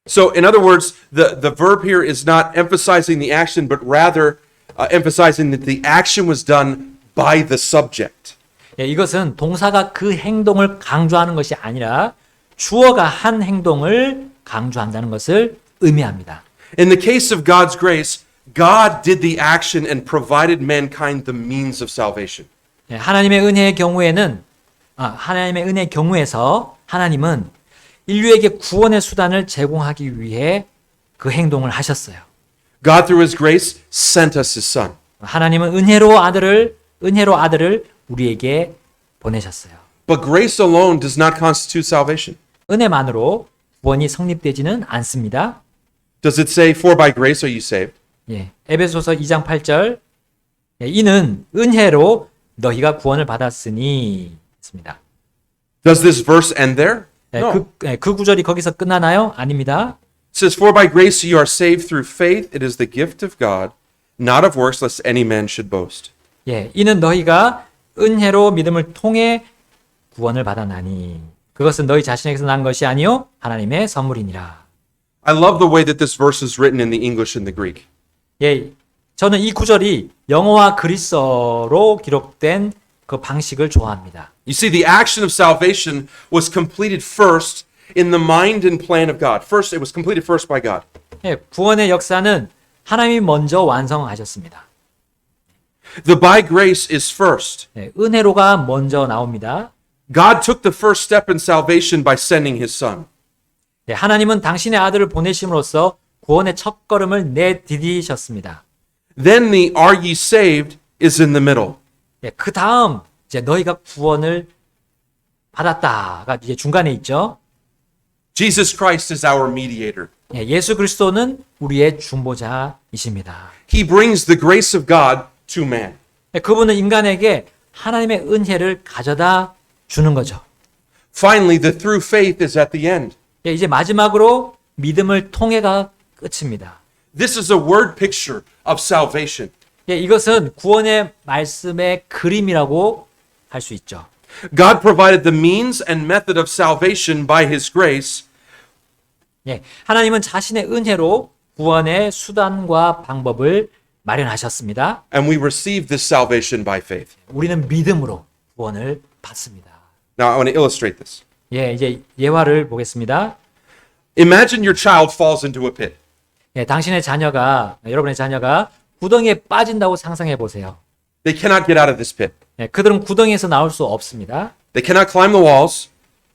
So, in other words, the verb here is not emphasizing the action, but rather emphasizing that the action was done by the subject. 예, 이것은 동사가 그 행동을 강조하는 것이 아니라 주어가 한 행동을 강조한다는 것을 의미합니다. In the case of God's grace, God did the action and provided mankind the means of salvation. 예, 하나님의 은혜의 경우에서 하나님은 인류에게 구원의 수단을 제공하기 위해 그 행동을 하셨어요. God, through His grace, sent us His Son. 하나님은 은혜로 아들을 우리에게 보내셨어요. But grace alone does not constitute salvation. 은혜만으로 구원이 성립되지는 않습니다. Does it say, for by grace are you saved? 예, 에베소서 2장 8절 예, 이는 은혜로 너희가 구원을 받았으니 했습니다. Does this verse end there? 예, No. 그 구절이 거기서 끝나나요? 아닙니다. It says, for by grace you are saved through faith. It is the gift of God, not of works, lest any man should boast. 예, 이는 너희가 은혜로 믿음을 통해 구원을 받았나니 그것은 너희 자신에게서 난 것이 아니요 하나님의 선물이니라. I love the way that this verse is written in the English and the Greek. 예, 저는 이 구절이 영어와 그리스어로 기록된 그 방식을 좋아합니다. You see, the action of salvation was completed first in the mind and plan of God. First, it was completed first by God. 예, 구원의 역사는 하나님이 먼저 완성하셨습니다. The by grace is first. 예, 은혜로가 먼저 나옵니다. God took the first step in salvation by sending his son. 예, 하나님은 당신의 아들을 보내심으로써 구원의 첫걸음을 내디디셨습니다. Then the are ye saved is in the middle. 예, 그 다음 이제 너희가 구원을 받았다가 이제 중간에 있죠. Jesus Christ is our mediator. 예, 예수 그리스도는 우리의 중보자이십니다. He brings the grace of God to man. 예, 그분은 인간에게 하나님의 은혜를 가져다 주는 거죠. Finally, the through faith is at the end. 예, 이제 마지막으로 믿음을 통해가 끝입니다. This is a word picture of salvation. 예, 이것은 구원의 말씀의 그림이라고 할 수 있죠. God provided the means and method of salvation by his grace. 예, 하나님은 자신의 은혜로 구원의 수단과 방법을 마련하셨습니다. And we receive this salvation by faith. 우리는 믿음으로 구원을 받습니다. Now, I want to illustrate this. 예, 이제 예화를 보겠습니다. Imagine your child falls into a pit. 예, 당신의 자녀가, 여러분의 자녀가 구덩이에 빠진다고 상상해 보세요. They cannot get out of this pit. 예, 그들은 구덩이에서 나올 수 없습니다. They cannot climb the walls.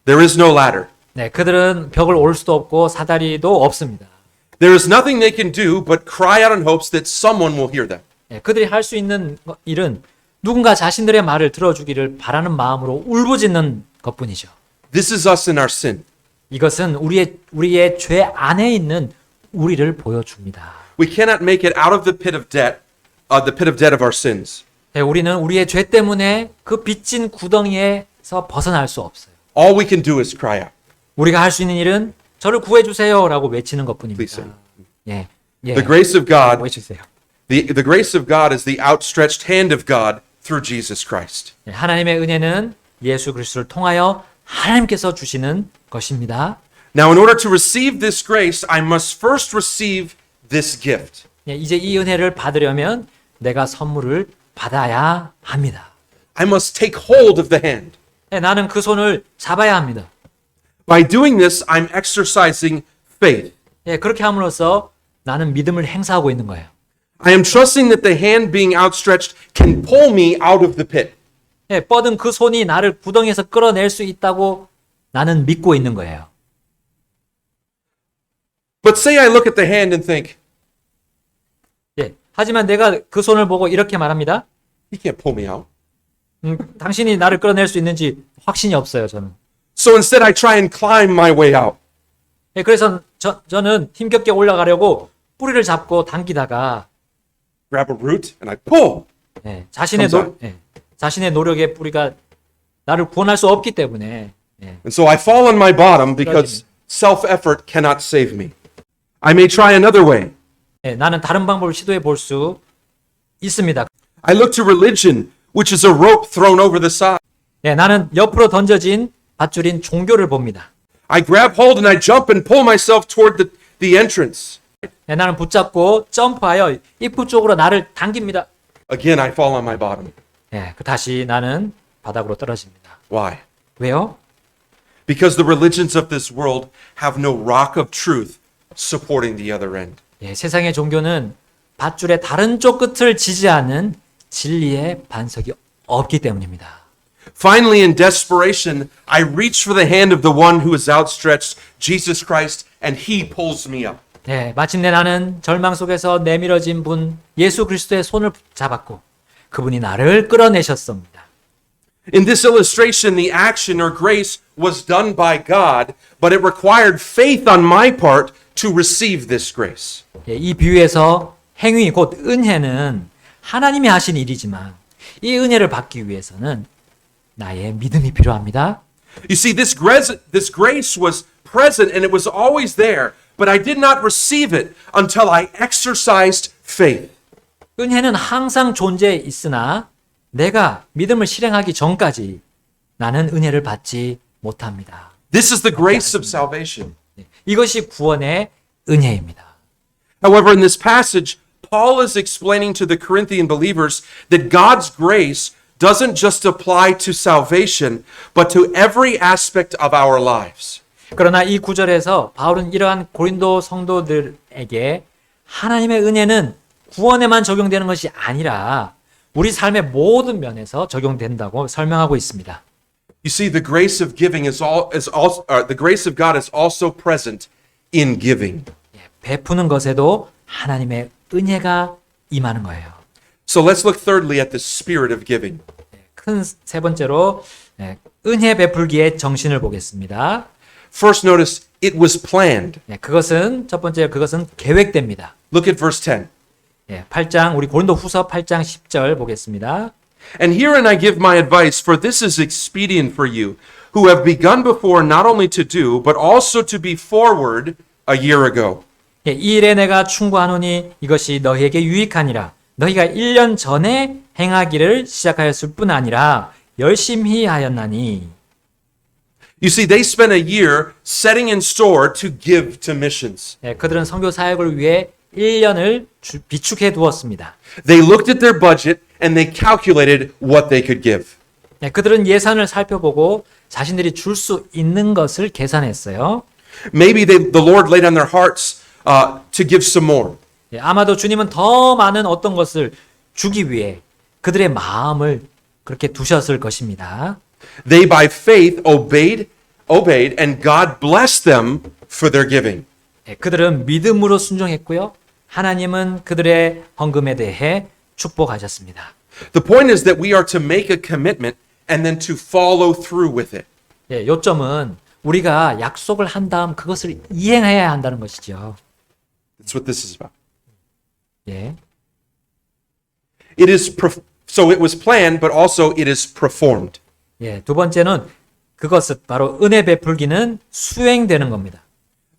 There is no ladder. 네, 그들은 벽을 올 수도 없고 사다리도 없습니다. There is nothing they can do but cry out in hopes that someone will hear them. 예, 그들이 할 수 있는 일은 누군가 자신들의 말을 들어주기를 바라는 마음으로 울부짖는 것뿐이죠. This is us in our sin. 이것은 우리의 죄 안에 있는 우리를 보여줍니다. We cannot make it out of the pit of debt of our sins. 예, 우리는 우리의 죄 때문에 그 빚진 구덩이에서 벗어날 수 없어요. All we can do is cry out. 우리가 할 수 있는 일은 저를 구해주세요라고 외치는 Please 것뿐입니다. sing. 예, 예. The grace of God, 외치세요. the grace of God is the outstretched hand of God through Jesus Christ. 예, 하나님의 은혜는 예수 그리스도를 통하여 하나님께서 주시는 것입니다. Now, in order to receive this grace, I must first receive this gift. 예, 이제 이 은혜를 받으려면 내가 선물을 받아야 합니다. I must take hold of the hand. 예, 나는 그 손을 잡아야 합니다. By doing this, I'm exercising faith. 예, 그렇게 함으로써 나는 믿음을 행사하고 있는 거예요. I am trusting that the hand being outstretched can pull me out of the pit. 예, 뻗은 그 손이 나를 구덩이에서 끌어낼 수 있다고 나는 믿고 있는 거예요. But say I look at the hand and think, 예, 하지만 내가 그 손을 보고 이렇게 말합니다. he can't pull me out. 당신이 나를 끌어낼 수 있는지 확신이 없어요, 저는. So instead, I try and climb my way out. 예, 그래서 저는 힘겹게 올라가려고 뿌리를 잡고 당기다가 Grab a root and I pull. 예, 자신의 노력의 뿌리가 나를 구원할 수 없기 때문에 예, And so I fall on my bottom because self-effort cannot save me. I may try another way. 예, 나는 다른 방법을 시도해 볼 수 있습니다. I look to religion, which is a rope thrown over the side. 예, 나는 옆으로 던져진 밧줄인 종교를 봅니다. I grab hold and I jump and pull myself toward the entrance. 예, 나는 붙잡고 점프하여 입구 쪽으로 나를 당깁니다. Again, I fall on my bottom. 예, 다시 나는 바닥으로 떨어집니다. Why? 왜요? Because the religions of this world have no rock of truth supporting the other end. 예, 세상의 종교는 밧줄의 다른 쪽 끝을 지지하는 진리의 반석이 없기 때문입니다. Finally, in desperation, I reach for the hand of the one who is outstretched, Jesus Christ, and he pulls me up. 예, 마침내 나는 절망 속에서 내밀어진 분 예수 그리스도의 손을 잡았고 그분이 나를 끌어내셨습니다. In this illustration, the action or grace was done by God, but it required faith on my part to receive this grace. 예, 이 비유에서 행위 곧 은혜는 하나님이 하신 일이지만 이 은혜를 받기 위해서는 나의 믿음이 필요합니다. You see, this grace was present and it was always there, but I did not receive it until I exercised faith. 은혜는 항상 존재해 있으나 내가 믿음을 실행하기 전까지 나는 은혜를 받지 못합니다. This is the grace of salvation. 이것이 구원의 은혜입니다. However, in this passage, Paul is explaining to the Corinthian believers that God's grace doesn't just apply to salvation, but to every aspect of our lives. 그러나 이 구절에서 바울은 이러한 고린도 성도들에게 하나님의 은혜는 구원에만 적용되는 것이 아니라 우리 삶의 모든 면에서 적용된다고 설명하고 있습니다. You see, the grace of giving the grace of God is also present in giving. 베푸는 것에도 하나님의 은혜가 임하는 거예요. So let's look thirdly at the spirit of giving. 큰 세 번째로 은혜 베풀기의 정신을 보겠습니다. First, notice it was planned. 그것은 첫 번째 그것은 계획됩니다. Look at verse 10. 8장 우리 고린도후서 8장 10절 보겠습니다. And herein I give my advice, for this is expedient for you, who have begun before not only to do, but also to be forward a year ago. 이 일에 내가 충고하노니 이것이 너희에게 유익하니라. 너희가 1년 전에 행하기를 시작하였을 뿐 아니라 열심히 하였나니. You see, they spent a year setting in store to give to missions. 그들은 선교 사역을 위해 1년을 비축해 두었습니다. They looked at their budget and they calculated what they could give. 그들은 예산을 살펴보고 자신들이 줄 수 있는 것을 계산했어요. Maybe the Lord laid on their hearts to give some more. 아마도 주님은 더 많은 어떤 것을 주기 위해 그들의 마음을 그렇게 두셨을 것입니다. They by faith obeyed, and God blessed them for their giving. 그들은 믿음으로 순종했고요. 하나님은 그들의 헌금에 대해 축복하셨습니다. The point is that we are to make a commitment and then to follow through with it. 요점은 우리가 약속을 한 다음 그것을 이행해야 한다는 것이죠. That's what this is about. 예. So it was planned, but also it is performed. 두 번째는 그것은 바로 은혜 베풀기는 수행되는 겁니다.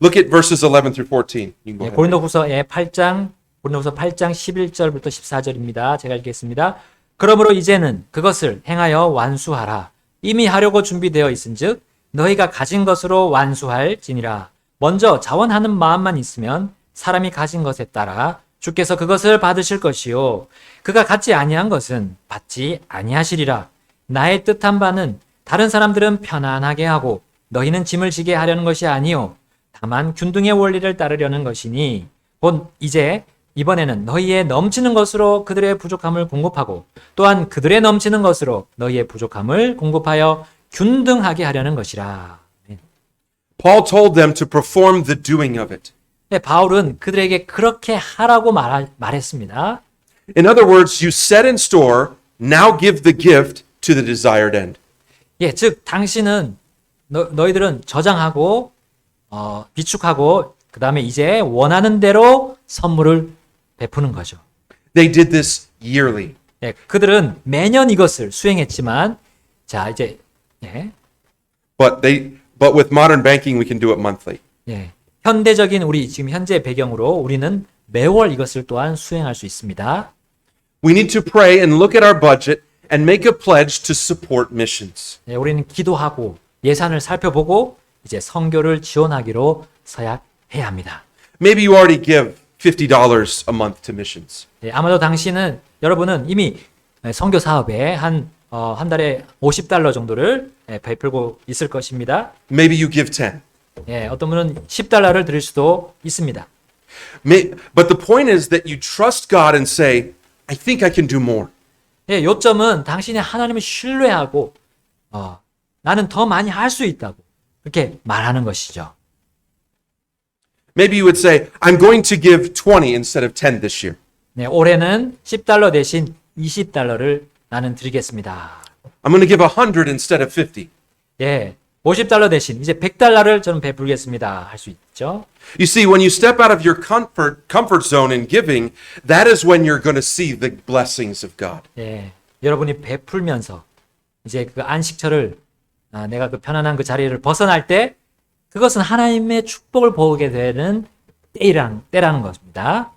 Look at verses 11 through 14. You can go ahead. 고린도후서 8장 11절부터 14절입니다. 제가 읽겠습니다. 그러므로 이제는 그것을 행하여 완수하라. 이미 하려고 준비되어 있은즉 너희가 가진 것으로 완수할지니라. 먼저 자원하는 마음만 있으면 사람이 가진 것에 따라 주께서 그것을 받으실 것이요 그가 갖지 아니한 것은 받지 아니하시리라. 나의 뜻한 바는 다른 사람들은 편안하게 하고 너희는 짐을 지게 하려는 것이 아니요 다만 균등의 원리를 따르려는 것이니 곧 이번에는 너희의 넘치는 것으로 그들의 부족함을 공급하고 또한 그들의 넘치는 것으로 너희의 부족함을 공급하여 균등하게 하려는 것이라. Paul told them to perform the doing of it. 바울은 그들에게 그렇게 하라고 말했습니다. In other words, you set in store, now give the gift to the desired end. 즉 당신은 너희들은 저장하고 비축하고 그 다음에 이제 원하는 대로 선물을 베푸는 거죠. They did this yearly. 그들은 매년 이것을 수행했지만 자 이제 But with modern banking, we can do it monthly. 현대적인 우리 지금 현재 배경으로 우리는 매월 이것을 또한 수행할 수 있습니다. We need to pray and look at our budget and make a pledge to support missions. 우리는 기도하고 예산을 살펴보고 이제 선교를 지원하기로 서약해야 합니다. Maybe you already give $50 a month to missions. 아마도 여러분은 이미 선교 사업에 한 달에 $50 정도를 베풀고 있을 것입니다. Maybe you give 10. 어떤 분은 $10를 드릴 수도 있습니다. But the point is that you trust God and say, I think I can do more. 요점은 당신이 하나님을 신뢰하고 나는 더 많이 할 수 있다고 그렇게 말하는 것이죠. Maybe you would say, I'm going to give 20 instead of 10 this year. 올해는 $10 대신 $20를 나는 드리겠습니다. I'm going to give 100 instead of 50. 예, 50달러 대신 이제 100달러를 저는 베풀겠습니다. 할 수 있죠. You see, when you step out of your comfort zone in giving, that is when you're going to see the blessings of God. 예, 여러분이 베풀면서 이제 그 안식처를 내가 그 편안한 그 자리를 벗어날 때 그것은 하나님의 축복을 보게 되는 때라는 것입니다.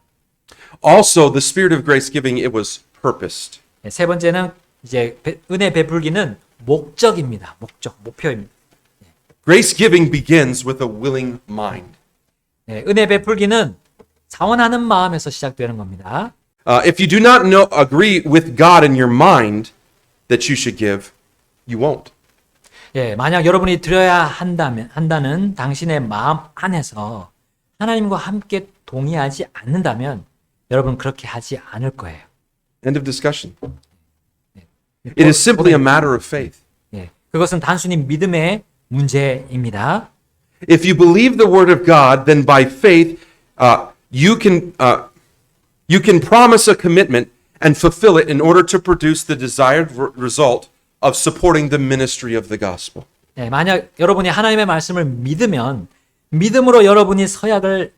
Also, the spirit of grace giving, it was purposed. 예, 세 번째는 이제 은혜 베풀기는 목적입니다. 목표입니다. Grace giving begins with a willing mind. 예, 은혜 베풀기는 자원하는 마음에서 시작되는 겁니다. If you do not agree with God in your mind that you should give, you won't. 예, 만약 여러분이 드려야 한다는 당신의 마음 안에서 하나님과 함께 동의하지 않는다면 여러분 그렇게 하지 않을 거예요. End of discussion. It is simply a matter of faith. 예, 그것은 단순히 믿음의 문제입니다. If you believe the word of God, then by faith you can promise a commitment and fulfill it in order to produce the desired result of supporting the ministry of the gospel. 예, 만약 여러분이 하나님의 말씀을 믿으면 믿음으로 여러분이 서약을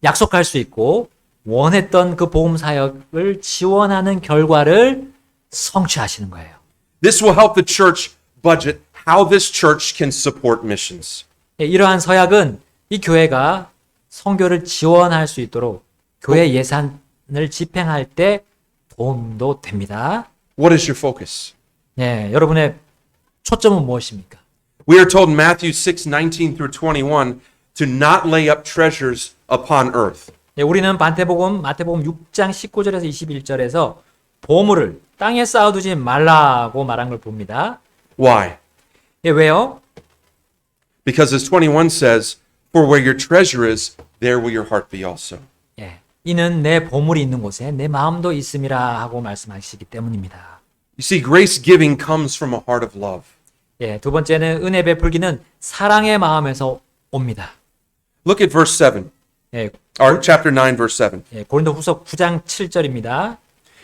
약속할 수 있고 원했던 그 복음 사역을 지원하는 결과를 성취하시는 거예요. This will help the church budget how this church can support missions. 예, 이러한 서약은 이 교회가 선교를 지원할 수 있도록 교회 예산을 집행할 때 도움도 됩니다. What is your focus? 예, 여러분의 초점은 무엇입니까? We are told in Matthew 6:19 through 21 to not lay up treasures upon earth. 예, 우리는 마태복음 6장 19절에서 21절에서 보물을 땅에 쌓아두지 말라고 말한 걸 봅니다. Why? 예, 왜요? Because as 21 says, for where your treasure is, there will your heart be also. 예, 이는 내 보물이 있는 곳에 내 마음도 있음이라 하고 말씀하시기 때문입니다. You see, grace giving comes from a heart of love. 예, 두 번째는 은혜 베풀기는 사랑의 마음에서 옵니다. Look at verse 7, 예, or chapter 9, verse 7. 예, 고린도후서 9장 7절입니다.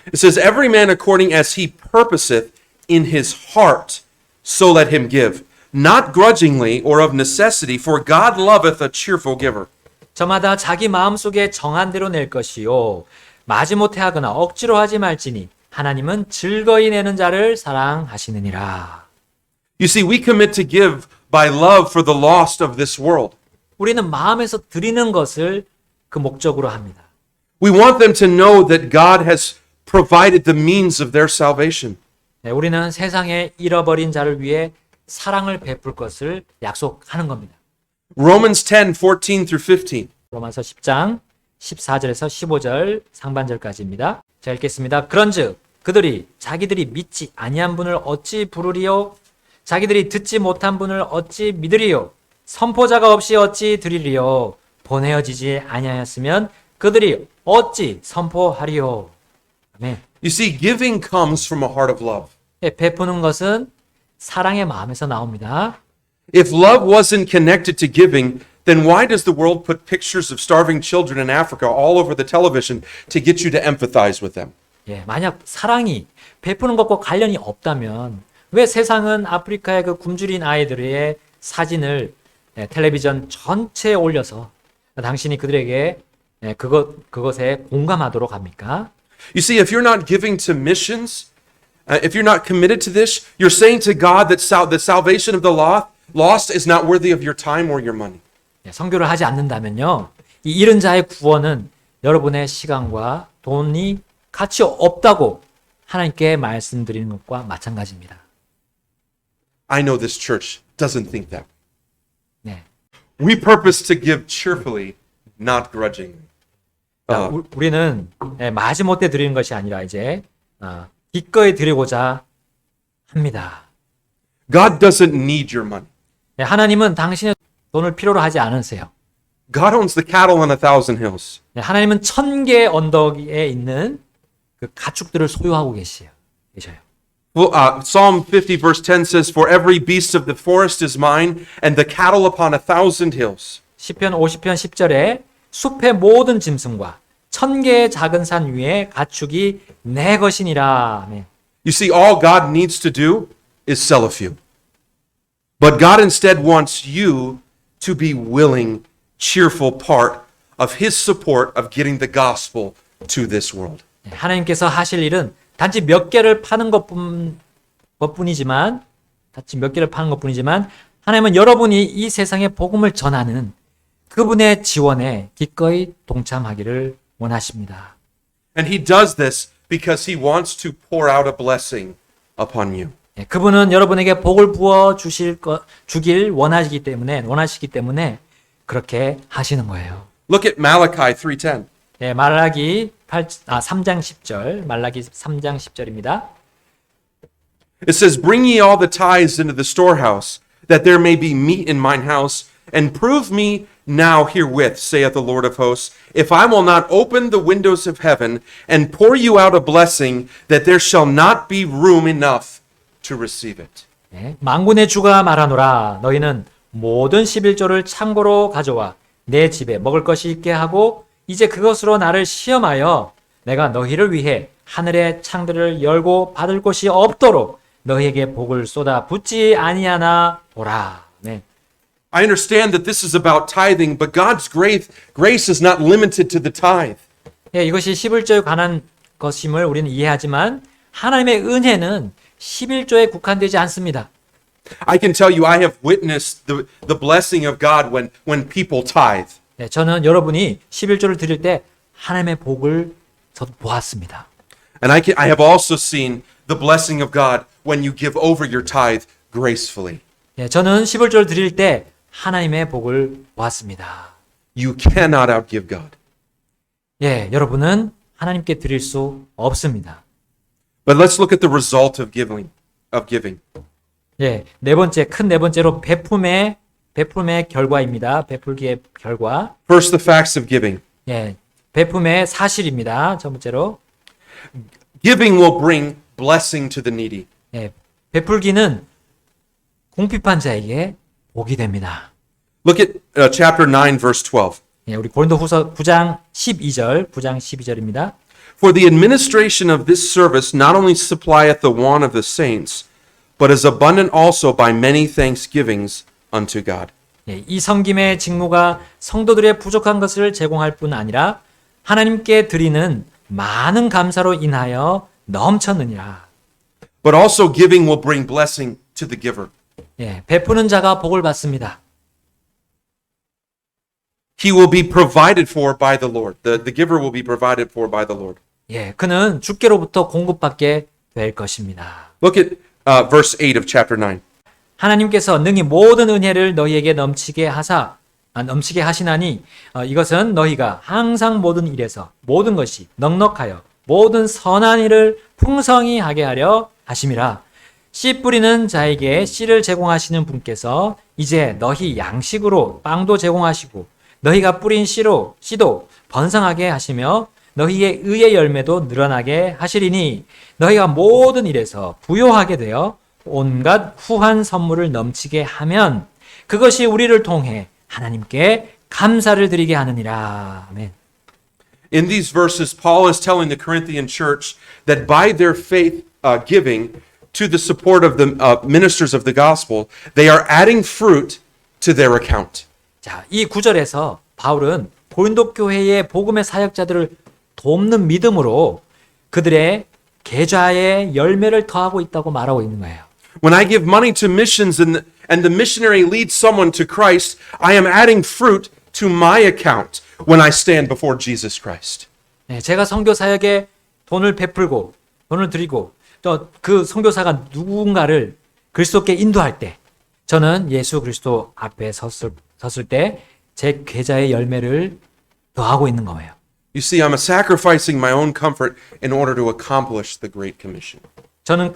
It says, every man according as he purposeth in his heart, so let him give, not grudgingly or of necessity, for God loveth a cheerful giver. 저마다 자기 마음속에 정한 대로 낼 것이요 마지못해 하거나 억지로 하지 말지니 하나님은 즐거이 내는 자를 사랑하시느니라. You see, we commit to give by love for the lost of this world. 우리는 마음에서 드리는 것을 그 목적으로 합니다. We want them to know that God has provided the means of their salvation. 네, 우리는 세상에 잃어버린 자를 위해 사랑을 베풀 것을 약속하는 겁니다. Romans 10:14 through 15. 로마서 10장 14절에서 15절 상반절까지입니다. 자, 읽겠습니다. 그런즉 그들이 자기들이 믿지 아니한 분을 어찌 부르리요? 자기들이 듣지 못한 분을 어찌 믿으리요? 선포자가 없이 어찌 드리리요? 보내어지지 아니하였으면 그들이 어찌 선포하리요? 아멘. You see, giving comes from a heart of love. 예, 베푸는 것은 사랑의 마음에서 나옵니다. If love wasn't connected to giving, then why does the world put pictures of starving children in Africa all over the television to get you to empathize with them? 예, 만약 사랑이 베푸는 것과 관련이 없다면 왜 세상은 아프리카의 그 굶주린 아이들의 사진을 텔레비전 전체에 올려서 당신이 그들에게 그것에 공감하도록 합니까? You see, if you're not giving to missions, if you're not committed to this, you're saying to God that the salvation of the lost is not worthy of your time or your money. 선교를 하지 않는다면요, 이 잃은 자의 구원은 여러분의 시간과 돈이 가치 없다고 하나님께 말씀드리는 것과 마찬가지입니다. I know this church doesn't think that. 네. We purpose to give cheerfully, not grudgingly. 우리는 마지못해 드리는 것이 아니라 이제 기꺼이 드리고자 합니다. God doesn't need your money. 하나님은 당신의 돈을 필요로 하지 않으세요. God owns the cattle on 1,000 hills. 하나님은 1000개의 언덕에 있는 그 가축들을 소유하고 계셔요. Well, Psalm 50 verse 10 says, For every beast of the forest is mine, and the cattle upon 1,000 hills. 시편 50편 10절에 숲의 모든 짐승과 1000개의 작은 산 위에 가축이 내 것이니라. You see, all God needs to do is Sellafield. But God instead wants you to be willing, cheerful part of His support of getting the gospel to this world. 하나님께서 하실 일은 단지 몇 개를 파는 것뿐이지만 하나님은 여러분이 이 세상에 복음을 전하는 그분의 지원에 기꺼이 동참하기를 원하십니다. And He does this because He wants to pour out a blessing upon you. 그분은 여러분에게 복을 부어 주길 원하시기 때문에 그렇게 하시는 거예요. Look at Malachi 3:10. 말라기 3장 10절, 말라기 3장 10절입니다. It says, "Bring ye all the tithes into the storehouse, that there may be meat in mine house, and prove me now herewith, saith the Lord of hosts, if I will not open the windows of heaven and pour you out a blessing, that there shall not be room enough to receive it." 만군의 주가 말하노라. 너희는 모든 11조를 창고로 가져와 내 집에 먹을 것이 있게 하고 이제 그것으로 나를 시험하여 내가 너희를 위해 하늘의 창들을 열고 받을 곳이 없도록 너희에게 복을 쏟아 붓지 아니하나 보라. 네. I understand that this is about tithing, but God's grace is not limited to the tithe. 이것이 11조에 관한 것임을 우리는 이해하지만 하나님의 은혜는 11조에 국한되지 않습니다. I can tell you, I have witnessed the blessing of God when people tithe. 저는 여러분이 11조를 드릴 때 하나님의 복을 저도 보았습니다. And I have also seen the blessing of God when you give over your tithe gracefully. 저는 11조를 드릴 때 하나님의 복을 보았습니다. You cannot outgive God. 여러분은 하나님께 드릴 수 없습니다. But let's look at the result of giving. 네 번째로 베품의 결과입니다. 베풀기의 결과. First, the facts of giving. 베품의 사실입니다. 첫 번째로. Giving will bring blessing to the needy. 베풀기는 궁핍한 자에게 복이 됩니다. Look at chapter 9, verse 12. 우리 고린도후서 9장 12절입니다. For the administration of this service not only supplieth the want of the saints, but is abundant also by many thanksgivings unto God. 이 섬김의 직무가 성도들의 부족한 것을 제공할 뿐 아니라 하나님께 드리는 많은 감사로 인하여 넘쳤느니라. But also giving will bring blessing to the giver. 베푸는 자가 복을 받습니다. He will be provided for by the Lord. The giver will be provided for by the Lord. 그는 주께로부터 공급받게 될 것입니다. Look at verse 8 of chapter 9. 하나님께서 능히 모든 은혜를 너희에게 넘치게 하시나니 이것은 너희가 항상 모든 일에서 모든 것이 넉넉하여 모든 선한 일을 풍성히 하게 하려 하심이라. 씨 뿌리는 자에게 씨를 제공하시는 분께서 이제 너희 양식으로 빵도 제공하시고 너희가 뿌린 씨도 번성하게 하시며 너희의 의의 열매도 늘어나게 하시리니 너희가 모든 일에서 부요하게 되어 온갖 후한 선물을 넘치게 하면 그것이 우리를 통해 하나님께 감사를 드리게 하느니라. 아멘. In these verses, Paul is telling the Corinthian church that by their faith giving to the support of the ministers of the gospel, they are adding fruit to their account. 자, 이 구절에서 바울은 고린도 교회의 복음의 사역자들을 돕는 믿음으로 그들의 계좌의 열매를 더하고 있다고 말하고 있는 거예요. When I give money to missions and the missionary leads someone to Christ, I am adding fruit to my account when I stand before Jesus Christ. 제가 선교 사역에 돈을 드리고 또 그 선교사가 누군가를 그리스도께 인도할 때 저는 예수 그리스도 앞에 섰을 때 제 계좌의 열매를 더하고 있는 거예요. You see, I'm sacrificing my own comfort in order to accomplish the Great Commission. 저는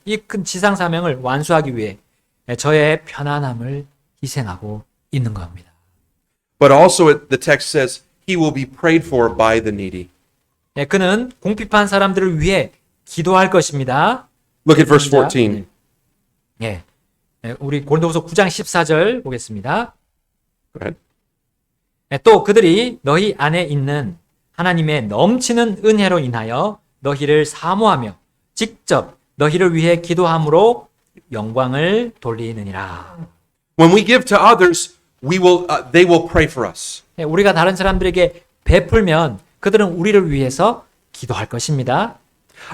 이 큰 지상 사명을 완수하기 위해 저의 편안함을 희생하고 있는 겁니다. But also the text says, he will be prayed for by the needy. 그는 궁핍한 사람들을 위해 기도할 것입니다. Look at verse 14. 우리 고린도후서 9장 14절 보겠습니다. Go ahead. 또 그들이 너희 안에 있는 하나님의 넘치는 은혜로 인하여 너희를 사모하며 직접 너희를 위해 기도함으로 영광을 돌리느니라. When we give to others, they will pray for us. 예, 우리가 다른 사람들에게 베풀면 그들은 우리를 위해서 기도할 것입니다.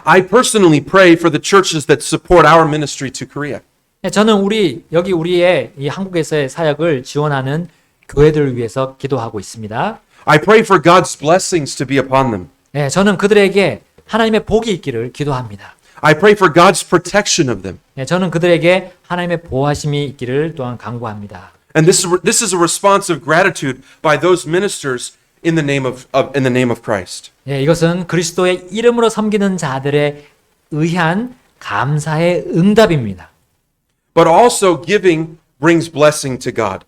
I personally pray for the churches that support our ministry to Korea. 예, 저는 우리의 이 한국에서의 사역을 지원하는 교회들을 위해서 기도하고 있습니다. I pray for God's blessings to be upon them. 예, 저는 그들에게 하나님의 복이 있기를 기도합니다. I pray for God's protection of them. 예, 저는 그들에게 하나님의 보호하심이 있기를 또한 간구합니다. And this is a response of gratitude by those ministers in the name of Christ. 예, 이것은 그리스도의 이름으로 섬기는 자들의 의한 감사의 응답입니다. But also giving brings blessing to God.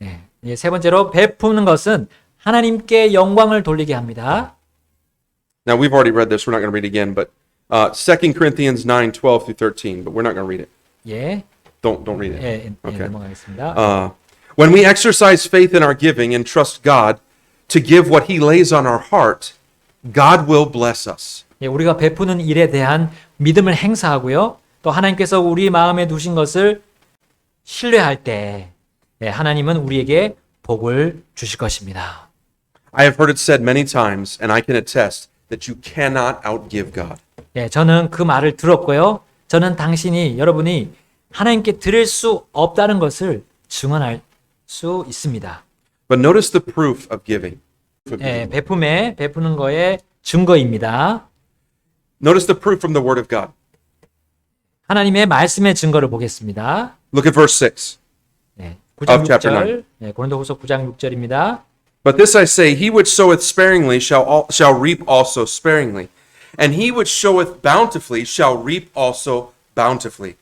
예, 예, 세 번째로 베푸는 것은 하나님께 영광을 돌리게 합니다. Now we've already read this. We're not going to read it again, but 2 Corinthians 9:12 through 13. But we're not going to read it. 예, Don't read it. 예, 예, Okay. 넘어가겠습니다. When we exercise faith in our giving and trust God to give what He lays on our heart, God will bless us. 예, 우리가 베푸는 일에 대한 믿음을 행사하고요. 또 하나님께서 우리 마음에 두신 것을 신뢰할 때 예, 하나님은 우리에게 복을 주실 것입니다. I have heard it said many times, and I can attest that you cannot outgive God. 예, 저는 그 말을 들었고요. 저는 여러분이 하나님께 드릴 수 없다는 것을 증언할 수 있습니다. But notice the proof of giving. 예, 베푸는 거의 증거입니다. Notice the proof from the Word of God. 하나님의 말씀의 증거를 보겠습니다. Look at verse 6. 예, Of 9장 chapter 6절. 예, 고린도후서 9장 6절입니다. But this I say, he which soweth sparingly shall reap also sparingly, and he which soweth bountifully shall reap also bountifully.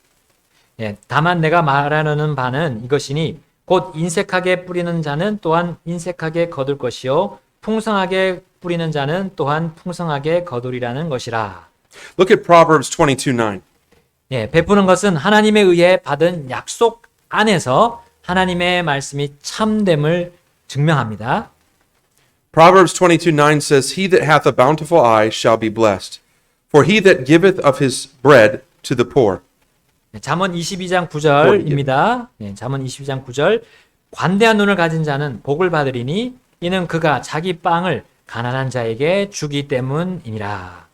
예, 다만 내가 말하려는 바는 이것이니 곧 인색하게 뿌리는 자는 또한 인색하게 거둘 것이요 풍성하게 뿌리는 자는 또한 풍성하게 거두리라는 것이라. Look at Proverbs 22:9. 예, 베푸는 것은 하나님에 의해 받은 약속 안에서 하나님의 말씀이 참됨을 증명합니다. Proverbs 22:9 says, He that hath a bountiful eye shall be blessed, for he that giveth of his bread to the poor. 잠언 22장 9절입니다. 잠언 22장 9절. 관대한 눈을 가진 자는 복을 받으리니 이는 그가 자기 빵을 가난한 자에게 주기 때문이니라.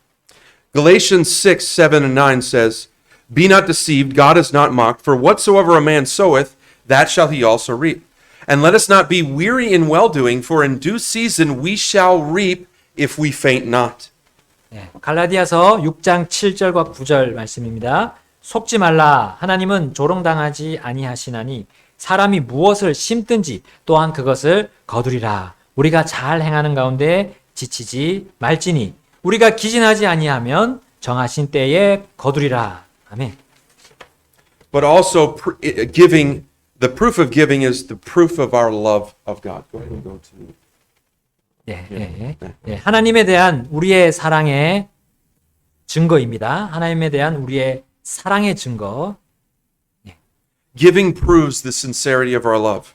Galatians 6:7-9 says, Be not deceived, God is not mocked, for whatsoever a man soweth, that shall he also reap. And let us not be weary in well-doing, for in due season we shall reap if we faint not. 갈라디아서 6장 7절과 9절 말씀입니다. 속지 말라. 하나님은 조롱당하지 아니하시나니 사람이 무엇을 심든지 또한 그것을 거두리라. 우리가 잘 행하는 가운데 지치지 말지니 우리가 기진하지 아니하면 정하신 때에 거두리라. 아멘. But also giving, the proof of giving is the proof of our love of God. Go ahead and go to 하나님에 대한 우리의 사랑의 증거입니다. 하나님에 대한 우리의 사랑의 증거. Giving proves the sincerity of our love.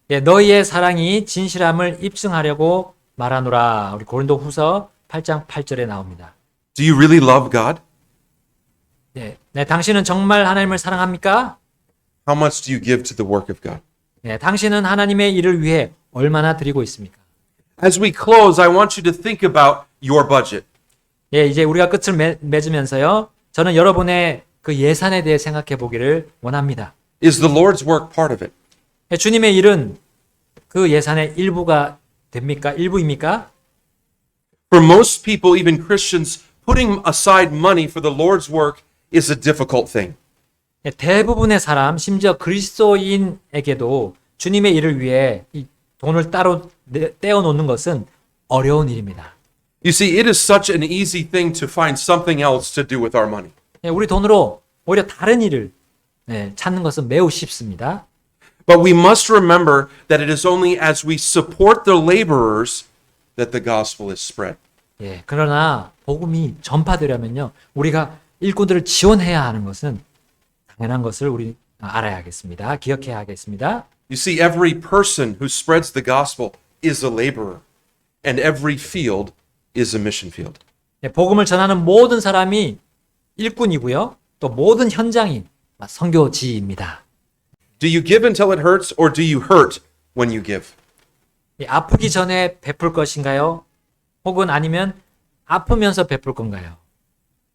너희의 사랑이 진실함을 입증하려고 말하노라. 우리 고린도후서 8장 8절에 나옵니다. Do you really love God? 당신은 정말 하나님을 사랑합니까? How much do you give to the work of God? 당신은 하나님의 일을 위해 얼마나 드리고 있습니까? As we close, I want you to think about your budget. 이제 우리가 끝을 맺으면서요. 저는 여러분의 그 예산에 대해 생각해 보기를 원합니다. Is the Lord's work part of it? 주님의 일은 그 예산의 일부가 됩니까? 일부입니까? For most people, even Christians, putting aside money for the Lord's work is a difficult thing. 대부분의 사람, 심지어 그리스도인에게도 주님의 일을 위해 이 돈을 따로 떼어 놓는 것은 어려운 일입니다. You see, it is such an easy thing to find something else to do with our money. 우리 돈으로 오히려 다른 일을 찾는 것은 매우 쉽습니다. But we must remember that it is only as we support the laborers that the gospel is spread. 그러나 복음이 전파되려면요. 우리가 일꾼들을 지원해야 하는 것은 당연한 것을 우리 알아야겠습니다. 기억해야 하겠습니다. You see, every person who spreads the gospel is a laborer, and every field is a mission field. 복음을 전하는 모든 사람이 일꾼이고요. 또 모든 현장이 선교지입니다. Do you give until it hurts, or do you hurt when you give? 아프기 전에 베풀 것인가요? 혹은 아니면 아프면서 베풀 건가요?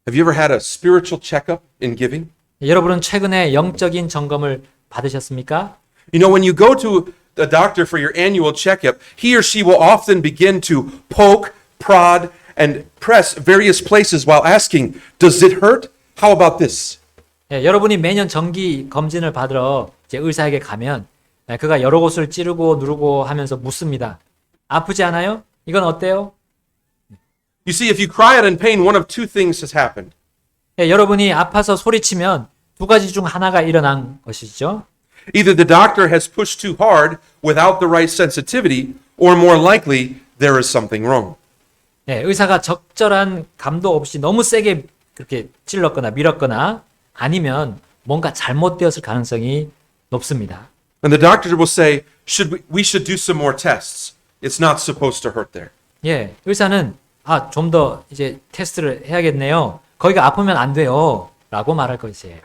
Have you ever had a spiritual checkup in giving? 여러분은 최근에 영적인 점검을 받으셨습니까? You know, when you go to the doctor for your annual checkup, he or she will often begin to poke, prod, and press various places while asking, does it hurt? How about this? 여러분이 매년 정기 검진을 받으러 이제 의사에게 가면 그가 여러 곳을 찌르고 누르고 하면서 묻습니다. 아프지 않아요? 이건 어때요? You see, if you cry out in pain, one of two things has happened. 여러분이 아파서 소리치면 두 가지 중 하나가 일어난 것이죠. Either the doctor has pushed too hard without the right sensitivity, or more likely, there is something wrong. 의사가 적절한 감도 없이 너무 세게 그렇게 찔렀거나 밀었거나 아니면 뭔가 잘못되었을 가능성이 높습니다. And the doctor will say, we should do some more tests. It's not supposed to hurt there. 의사는 좀 더 이제 테스트를 해야겠네요. 거기가 아프면 안 돼요. 라고 말할 것이에요.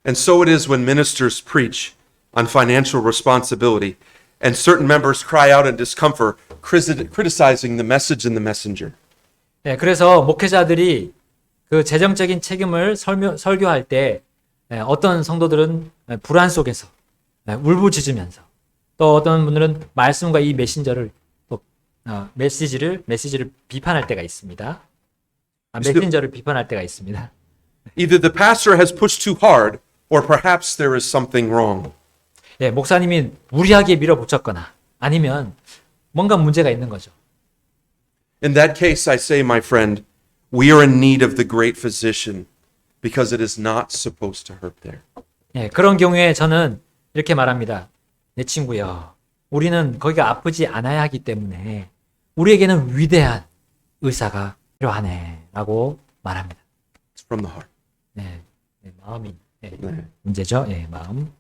And so it is when ministers preach on financial responsibility and certain members cry out in discomfort, criticizing the message and the messenger. 그래서 목회자들이 그 재정적인 책임을 설교할 때 어떤 성도들은 불안 속에서 울부짖으면서 또 어떤 분들은 말씀과 이 메신저를 또 메시지를 비판할 때가 있습니다. 메신저를 비판할 때가 있습니다. Either the pastor has pushed too hard, or perhaps there is something wrong. 목사님이 무리하게 밀어붙였거나 아니면 뭔가 문제가 있는 거죠. In that case, I say, my friend, we are in need of the great physician because it is not supposed to hurt there. 그런 경우에 저는 이렇게 말합니다. 내 친구여, 우리는 거기가 아프지 않아야 하기 때문에 우리에게는 위대한 의사가 필요하네 라고 말합니다. It's from the heart. 마음이 문제죠. 마음.